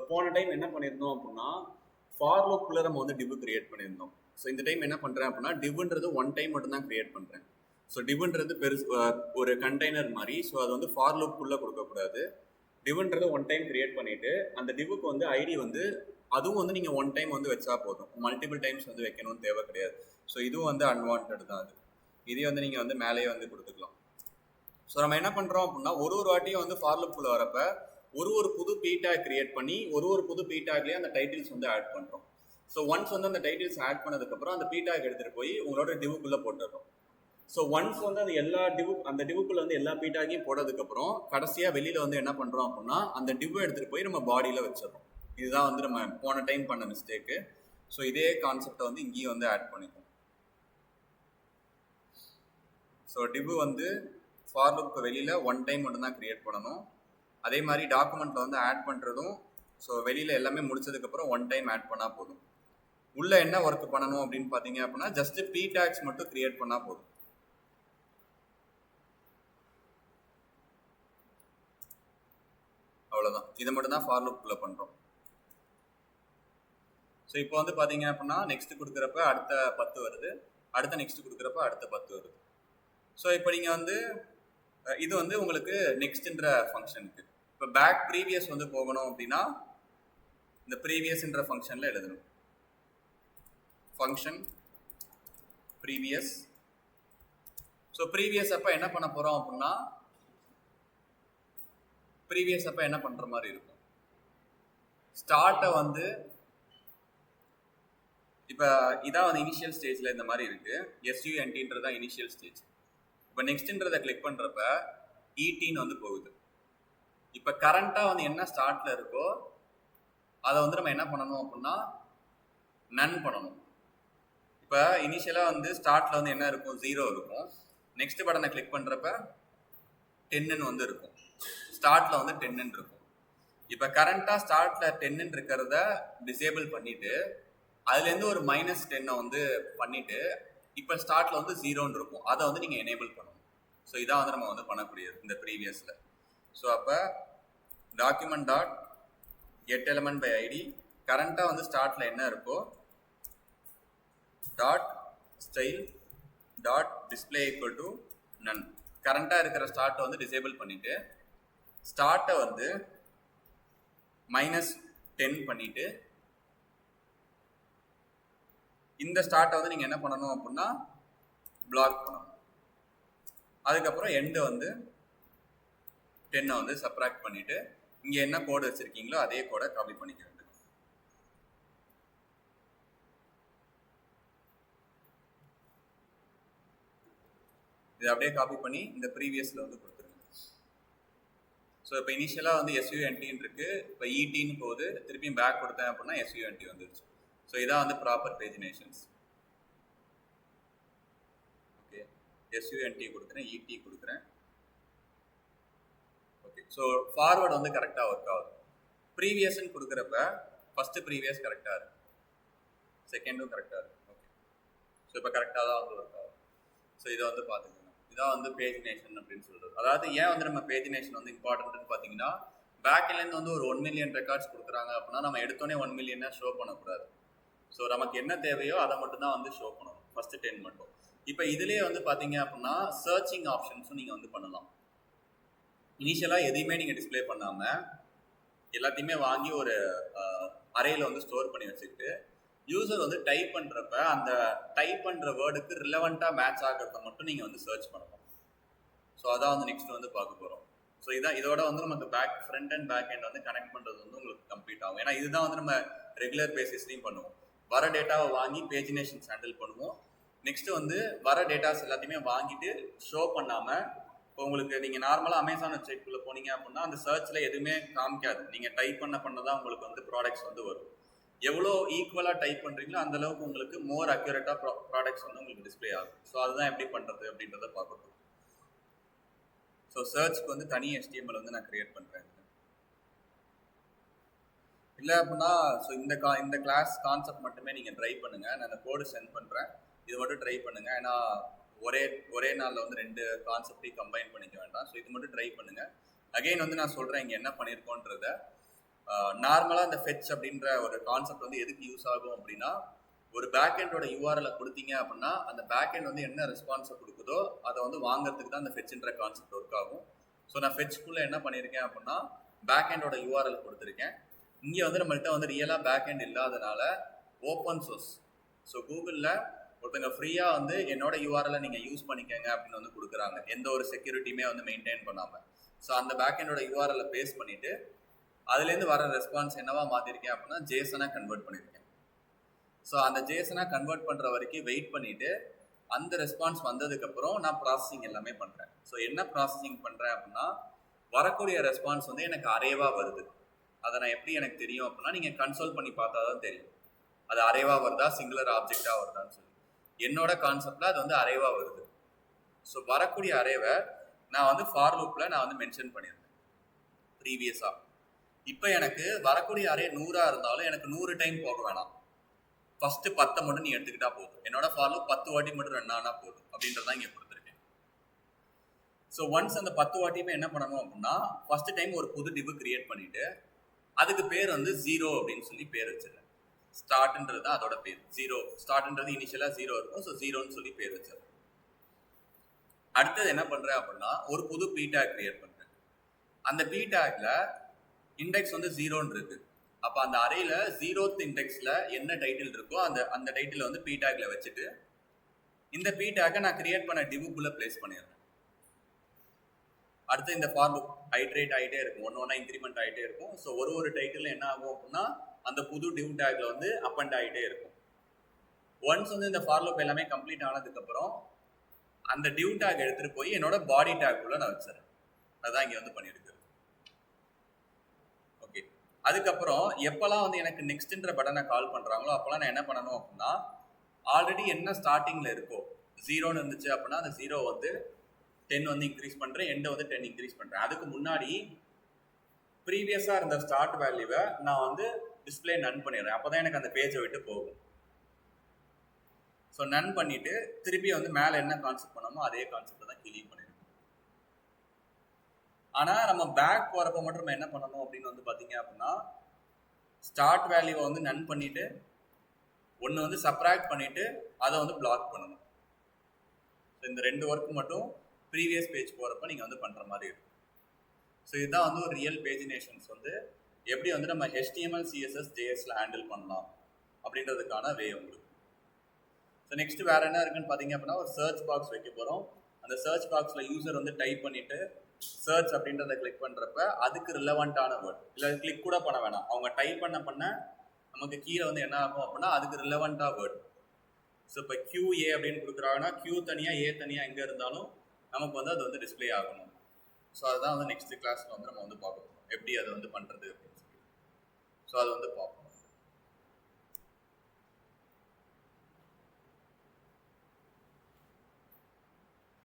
போன டைம் என்ன பண்ணியிருந்தோம் அப்படின்னா ஃபார் லூப்குள்ளே நம்ம வந்து டிவ் கிரியேட் பண்ணியிருந்தோம். ஸோ இந்த டைம் என்ன பண்ணுறேன் அப்படின்னா டிவ்ன்றது ஒன் டைம் மட்டும் தான் கிரியேட் பண்ணுறேன். ஸோ டிவ்ன்றது ஒரு கண்டெய்னர் மாதிரி. ஸோ அது வந்து ஃபார் லூப்குள்ளே கொடுக்கக்கூடாது. டிவ்ன்றது ஒன் டைம் கிரியேட் பண்ணிவிட்டு அந்த டிவ்வுக்கு வந்து ஐடி வந்து அதுவும் வந்து நீங்கள் ஒன் டைம் வந்து வச்சா போதும். மல்டிபிள் டைம்ஸ் வந்து வைக்கணும்னு தேவை கிடையாது. ஸோ இதுவும் வந்து அன்வான்ட் தான். இதே வந்து நீங்கள் வந்து மேலேயே வந்து கொடுத்துக்கலாம். ஸோ நம்ம என்ன பண்ணுறோம் அப்படின்னா ஒரு வாட்டியும் வந்து ஃபார் லூப்குள்ளே வரப்ப ஒரு புது பி டேக் கிரியேட் பண்ணி ஒரு புது பி டேக்லேயே அந்த டைட்டில்ஸ் வந்து ஆட் பண்ணுறோம். ஸோ ஒன்ஸ் வந்து அந்த டைட்டில்ஸ் ஆட் பண்ணதுக்கப்புறம் அந்த பி டேக் எடுத்துகிட்டு போய் உங்களோட டிவுக்குள்ளே போட்டுடுறோம். ஸோ ஒன்ஸ் வந்து அந்த டிவுக்குள்ளே வந்து எல்லா பி டேக்கையும் போட்டதுக்கப்புறம் கடைசியாக வெளியில் வந்து என்ன பண்ணுறோம் அப்படின்னா அந்த டிவ்வை எடுத்துகிட்டு போய் நம்ம பாடியில் வச்சிடறோம். இதுதான் வந்து நம்ம போன டைம் பண்ண மிஸ்டேக்கு. ஸோ இதே கான்செப்டை வந்து இங்கேயும் வந்து ஆட் பண்ணிப்போம். ஸோ டிவ் வந்து ஃபார் லூப்க்கு வெளியில் ஒன் டைம் மட்டும்தான் கிரியேட் பண்ணணும். அதே மாதிரி டாக்குமெண்ட்டில் வந்து ஆட் பண்ணுறதும் ஸோ வெளியில் எல்லாமே முடிச்சதுக்கப்புறம் ஒன் டைம் ஆட் பண்ணால் போதும். உள்ளே என்ன ஒர்க் பண்ணணும் அப்படின்னு பார்த்தீங்க அப்படின்னா ஜஸ்ட்டு பி டேக்ஸ் மட்டும் கிரியேட் பண்ணால் போதும். அவ்வளோதான். இதை மட்டும் தான் ஃபார் லூப்குள்ளே பண்ணுறோம். ஸோ இப்போ வந்து பார்த்தீங்க அப்படின்னா நெக்ஸ்ட் கொடுக்குறப்ப அடுத்த 10 வருது, அடுத்த நெக்ஸ்ட் கொடுக்குறப்ப அடுத்த 10 வருது. ஸோ இப்போ நீங்கள் வந்து இது வந்து உங்களுக்கு நெக்ஸ்ட்ன்ற ஃபங்க்ஷனுக்கு இப்போ பேக் ப்ரீவியஸ் வந்து போகணும் அப்படின்னா இந்த ப்ரீவியஸ்ன்ற ஃபங்க்ஷனில் எழுதணும். Function previous. ஸோ ப்ரீவியஸ் அப்போ என்ன பண்ண போகிறோம் அப்படின்னா ப்ரீவியஸ் அப்போ என்ன பண்ணுற மாதிரி இருக்கும், ஸ்டார்ட்டை வந்து இப்போ இதான் வந்து இனிஷியல் ஸ்டேஜில் இந்த மாதிரி இருக்குது. எஸ்யூஎன்டின்றது தான் இனிஷியல் ஸ்டேஜ். இப்போ நெக்ஸ்ட்ன்றதை கிளிக் பண்ணுறப்ப இடின்னு வந்து போகுது. இப்போ கரண்ட்டாக வந்து என்ன ஸ்டார்ட்டில் இருக்கோ அதை வந்து நம்ம என்ன பண்ணணும் அப்படின்னா நன் பண்ணணும். இப்போ இனிஷியலாக வந்து ஸ்டார்ட்டில் வந்து என்ன இருக்கும், 0 இருக்கும். நெக்ஸ்ட் பட்டனை கிளிக் பண்ணுறப்ப 10 வந்து இருக்கும். ஸ்டார்ட்டில் வந்து 10 இருக்கும். இப்போ கரண்ட்டாக ஸ்டார்ட்டில் 10 இருக்கிறத டிசேபிள் பண்ணிவிட்டு அதுலேருந்து ஒரு -10 வந்து பண்ணிவிட்டு இப்போ ஸ்டார்ட்டில் வந்து 0 இருக்கும். அதை வந்து நீங்கள் எனேபிள் பண்ணணும். ஸோ இதான் வந்து நம்ம வந்து பண்ணக்கூடியது இந்த ப்ரீவியஸில். ஸோ அப்போ document dot get element by ID கரண்ட்டாக வந்து ஸ்டார்ட்டில் என்ன இருக்கோ dot style dot display equal to none. கரண்ட்டாக இருக்கிற ஸ்டார்ட்டை வந்து டிசேபிள் பண்ணிவிட்டு ஸ்டார்ட்டை வந்து -10 பண்ணிவிட்டு இந்த ஸ்டார்ட்டை வந்து நீங்கள் என்ன பண்ணணும் அப்படின்னா பிளாக் பண்ணணும். அதுக்கப்புறம் எண்டு வந்து 10 வந்து சப்ராக்ட் பண்ணிவிட்டு இங்கே என்ன கோடு வச்சுருக்கீங்களோ அதே கோடை காப்பி பண்ணிக்க வேண்டும். இதை அப்படியே காப்பி பண்ணி இந்த ப்ரீவியஸில் வந்து கொடுத்துருங்க. ஸோ இப்போ இனிஷியலாக வந்து எஸ்யூஎன்டின்னு இருக்குது. இப்போ இடின்னு போகுது. திருப்பியும் பேக் கொடுத்தேன் அப்படின்னா எஸ்யூஎன்டி வந்துருச்சு. ஸோ இதான் வந்து ப்ராப்பர் பேஜினேஷன்ஸ். ஓகே, எஸ்யூஎன்டி கொடுக்குறேன், இடி கொடுக்குறேன். ஓகே, ஸோ ஃபார்வர்டு வந்து கரெக்டாக ஒர்க் ஆகுது. ப்ரீவியஸ்ன்னு கொடுக்குறப்ப ஃபஸ்ட்டு ப்ரீவியஸ் கரெக்டாக இருக்குது, செகண்டும் கரெக்டாக இருக்குது. ஓகே, ஸோ இப்போ கரெக்டாக தான் வந்து ஒர்க் ஆகும். ஸோ இதை வந்து பார்த்துக்கணும். இதான் வந்து பேஜினேஷன் அப்படின்னு சொல்கிறது. அதாவது ஏன் வந்து நம்ம பேஜினேஷன் வந்து இம்பார்ட்டன்ட்னு பார்த்தீங்கன்னா பேக்லேருந்து வந்து ஒரு 1 மில்லியன் ரெக்கார்ட்ஸ் கொடுக்குறாங்க அப்படின்னா நம்ம எடுத்தோடனே 1 மில்லியனை ஷோ பண்ணக்கூடாது. ஸோ நமக்கு என்ன தேவையோ அதை மட்டும் தான் வந்து ஷோ பண்ணணும், ஃபஸ்ட்டு 10 மட்டும். இப்போ இதுலேயே வந்து பார்த்தீங்க அப்படின்னா சர்ச்சிங் ஆப்ஷன்ஸும் நீங்கள் வந்து பண்ணலாம். இனிஷியலாக எதையுமே நீங்கள் டிஸ்பிளே பண்ணாமல் எல்லாத்தையுமே வாங்கி ஒரு அரேயில் வந்து ஸ்டோர் பண்ணி வச்சுக்கிட்டு யூசர் வந்து டைப் பண்ணுறப்ப அந்த டைப் பண்ணுற வேர்டுக்கு ரிலவெண்ட்டாக மேட்ச் ஆகிறத மட்டும் நீங்கள் வந்து சர்ச் பண்ணணும். ஸோ அதான் வந்து நெக்ஸ்ட் வந்து பார்க்க போகிறோம். ஸோ இதான் இதோட வந்து நமக்கு ஃப்ரண்ட் அண்ட் பேக் எண்ட் வந்து கனெக்ட் பண்ணுறது வந்து உங்களுக்கு கம்ப்ளீட் ஆகும். ஏன்னா இதுதான் வந்து நம்ம ரெகுலர் பேசிஸ்லையும் பண்ணுவோம். வர டேட்டாவை வாங்கி பேஜினேஷன்ஸ் ஹேண்டில் பண்ணுவோம். நெக்ஸ்ட்டு வந்து வர டேட்டாஸ் எல்லாத்தையுமே வாங்கிட்டு ஷோ பண்ணாமல் இப்போ உங்களுக்கு நீங்கள் நார்மலாக அமேசான் வெப்சைட்குள்ளே போனீங்க அப்படின்னா அந்த சர்ச்சில் எதுவுமே காமிக்காது. நீங்கள் டைப் பண்ண தான் உங்களுக்கு வந்து ப்ராடக்ட்ஸ் வந்து வரும். எவ்வளோ ஈக்குவலாக டைப் பண்ணுறீங்களோ அந்தளவுக்கு உங்களுக்கு மோர் அக்யூரேட்டாக ப்ராடக்ட்ஸ் வந்து உங்களுக்கு டிஸ்பிளே ஆகும். ஸோ அதுதான் எப்படி பண்ணுறது அப்படின்றத பார்க்கணும். ஸோ சர்ச்சுக்கு வந்து தனி HTML வந்து நான் க்ரியேட் பண்ணுறேன். இல்லை அப்படின்னா ஸோ இந்த கிளாஸ் கான்செப்ட் மட்டுமே நீங்கள் ட்ரை பண்ணுங்கள். நான் அந்த கோடு சென்ட் பண்ணுறேன், இது மட்டும் ட்ரை பண்ணுங்கள். ஏன்னா ஒரே நாளில் வந்து 2 கான்செப்டையும் கம்பைன் பண்ணிக்க வேண்டாம். ஸோ இது மட்டும் ட்ரை பண்ணுங்கள். அகெயின் வந்து நான் சொல்கிறேன் இங்கே என்ன பண்ணியிருக்கோன்றத. நார்மலாக இந்த ஃபெச் அப்படின்ற ஒரு கான்செப்ட் வந்து எதுக்கு யூஸ் ஆகும் அப்படின்னா ஒரு பேக்எண்டோட யூஆர்எலை கொடுத்தீங்க அப்படின்னா அந்த பேக்எண்ட் வந்து என்ன ரெஸ்பான்ஸை கொடுக்குதோ அதை வந்து வாங்குறதுக்கு தான் அந்த ஃபெச்ன்ற கான்செப்ட் ஒர்க் ஆகும். ஸோ நான் ஃபெச்க்குள்ளே என்ன பண்ணியிருக்கேன் அப்படின்னா பேக்எண்டோட யூஆர்எல் கொடுத்துருக்கேன். இங்கே வந்து நம்மள்கிட்ட வந்து ரியலாக பேக்எண்ட் இல்லாதனால ஓப்பன் சோர்ஸ், ஸோ கூகுளில் ஒருத்தங்க ஃப்ரீயாக வந்து என்னோட யூஆர்எலை நீங்கள் யூஸ் பண்ணிக்கங்க அப்படின்னு வந்து கொடுக்குறாங்க, எந்த ஒரு செக்யூரிட்டியுமே வந்து மெயின்டைன் பண்ணாமல். ஸோ அந்த பேக்எண்டோட யூஆர்எலை பேஸ் பண்ணிவிட்டு அதுலேருந்து வர ரெஸ்பான்ஸ் என்னவா மாற்றிருக்கேன் அப்படின்னா ஜேசனாக கன்வெர்ட் பண்ணியிருக்கேன். ஸோ அந்த ஜேசனாக கன்வெர்ட் பண்ணுற வரைக்கும் வெயிட் பண்ணிவிட்டு அந்த ரெஸ்பான்ஸ் வந்ததுக்கப்புறம் நான் ப்ராசஸிங் எல்லாமே பண்ணுறேன். ஸோ என்ன ப்ராசஸிங் பண்ணுறேன் அப்படின்னா வரக்கூடிய ரெஸ்பான்ஸ் வந்து எனக்கு அரேவாக வருது. அதை நான் எப்படி எனக்கு தெரியும் அப்படின்னா நீங்கள் கன்சோல் பண்ணி பார்த்தா தான் தெரியும் அது அரேவாக வருதா சிங்குலர் ஆப்ஜெக்டாக வருதான்னு சொல்லி. என்னோட கான்செப்டில் அது வந்து அரேவாக வருது. ஸோ வரக்கூடிய அரேவை நான் வந்து ஃபார் லூப்பில் நான் வந்து மென்ஷன் பண்ணியிருந்தேன் ப்ரீவியஸாக. இப்போ எனக்கு வரக்கூடிய அரே 100 இருந்தாலும் எனக்கு 100 டைம் போக வேணாம், ஃபஸ்ட்டு 10 மட்டும் நீ எடுத்துக்கிட்டா போதும், என்னோட ஃபார் லூப் 10 வாட்டி மட்டும் ரன் ஆனால் போதும் அப்படின்றதான் இங்கே கொடுத்துருக்கேன். ஸோ ஒன்ஸ் அந்த 10 வாட்டியுமே என்ன பண்ணணும் அப்படின்னா ஃபஸ்ட்டு டைம் ஒரு புது டிவு கிரியேட் பண்ணிவிட்டு அதுக்கு பேர் வந்து 0 அப்படின்னு சொல்லி பேர் வச்சிடறேன். ஸ்டார்ட்ன்றது தான் அதோட பேர். 0 ஸ்டார்ட்ன்றது இனிஷியலாக 0 இருக்கும். ஸோ 0ன்னு சொல்லி பேர் வச்சிடறேன். அடுத்தது என்ன பண்ணுறேன் அப்படின்னா ஒரு புது பி டேக் கிரியேட் பண்ணுறேன். அந்த பி டேக்ல இண்டெக்ஸ் வந்து 0ன்னு இருக்கு. அப்போ அந்த அரேல 0th இண்டெக்ஸில் என்ன டைட்டில் இருக்கோ அந்த டைட்டில் வந்து பி டேக்ல வச்சுட்டு இந்த பி டேக்கை நான் கிரியேட் பண்ண டிவுக்குள்ளே பிளேஸ் பண்ணிடுறேன். அடுத்து இந்த ஃபார் லூப் ஐட்ரேட் ஆகிட்டே இருக்கும், ஒன்று இன்க்ரிமெண்ட் ஆகிட்டே இருக்கும். ஸோ ஒரு டைட்டில் என்ன ஆகும் அப்படின்னா அந்த புது டிவ் டேக்ல வந்து அப்பண்ட் ஆகிட்டே இருக்கும். ஒன்ஸ் வந்து இந்த ஃபார் லூப் எல்லாமே கம்ப்ளீட் ஆனதுக்கப்புறம் அந்த டியூ டேக் எடுத்துகிட்டு போய் என்னோட பாடி டேக்குள்ளே நான் வச்சிடறேன். அதுதான் இங்கே வந்து பண்ணியிருக்கு. ஓகே, அதுக்கப்புறம் எப்போல்லாம் வந்து எனக்கு நெக்ஸ்ட்ன்ற பட்டனை கால் பண்ணுறாங்களோ அப்போல்லாம் நான் என்ன பண்ணணும் அப்படின்னா, ஆல்ரெடி என்ன ஸ்டார்டிங்கில் இருக்கோ 0ன்னு இருந்துச்சு அப்படின்னா அந்த 0 வந்து 10 வந்து இன்க்ரீஸ் பண்ணுறேன், எண்டை வந்து 10 இன்க்ரீஸ் பண்ணுறேன். அதுக்கு முன்னாடி ப்ரீவியஸாக இருந்த ஸ்டார்ட் வேல்யூவை நான் வந்து டிஸ்பிளே நன் பண்ணிடுறேன். அப்போ தான் எனக்கு அந்த பேஜை விட்டு போகும். ஸோ நன் பண்ணிவிட்டு திருப்பி வந்து மேலே என்ன கான்செப்ட் பண்ணோமோ அதே கான்செப்டை தான் கீழே பண்ணிடுறோம். ஆனால் நம்ம பேக் போகிறப்ப மட்டும் நம்ம என்ன பண்ணணும் அப்படின்னு வந்து பார்த்தீங்க அப்படின்னா, ஸ்டார்ட் வேல்யூவை வந்து நன் பண்ணிவிட்டு ஒன்று வந்து சப்ராக்ட் பண்ணிவிட்டு அதை வந்து பிளாக் பண்ணணும். ஸோ இந்த 2 ஒர்க் மட்டும் ப்ரீவியஸ் பேஜ் போகிறப்ப நீங்கள் வந்து பண்ணுற மாதிரி இருக்கும். ஸோ இதுதான் வந்து ஒரு ரியல் பேஜினேஷன்ஸ் வந்து எப்படி வந்து நம்ம HTML CSS JSல ஹேண்டில் பண்ணலாம் அப்படின்றதுக்கான வே உங்களுக்கு. ஸோ நெக்ஸ்ட் வேறு என்ன இருக்குன்னு பார்த்தீங்க அப்படின்னா, ஒரு சர்ச் பாக்ஸ் வைக்க போகிறோம். அந்த சர்ச் பாக்ஸில் யூசர் வந்து டைப் பண்ணிவிட்டு சர்ச் அப்படின்றத கிளிக் பண்ணுறப்ப அதுக்கு ரிலவெண்ட்டான வேர்ட், இல்லை கிளிக் கூட பண்ண வேணாம், அவங்க டைப் பண்ண நமக்கு கீழே வந்து என்ன ஆகும் அப்படின்னா அதுக்கு ரிலவெண்ட்டாக வேர்ட். ஸோ இப்போ QA அப்படின்னு கொடுக்குறாங்கன்னா Q தனியாக A தனியாக எங்கே இருந்தாலும் நமக்கு வந்து அது வந்து டிஸ்பிளே ஆகணும். ஸோ அதுதான் வந்து நெக்ஸ்ட் கிளாஸில் வந்து நம்ம வந்து பார்க்க போகிறோம் எப்படி அதை வந்து பண்ணுறது அப்படின்னு சொல்லி. ஸோ அது வந்து பார்ப்போம்.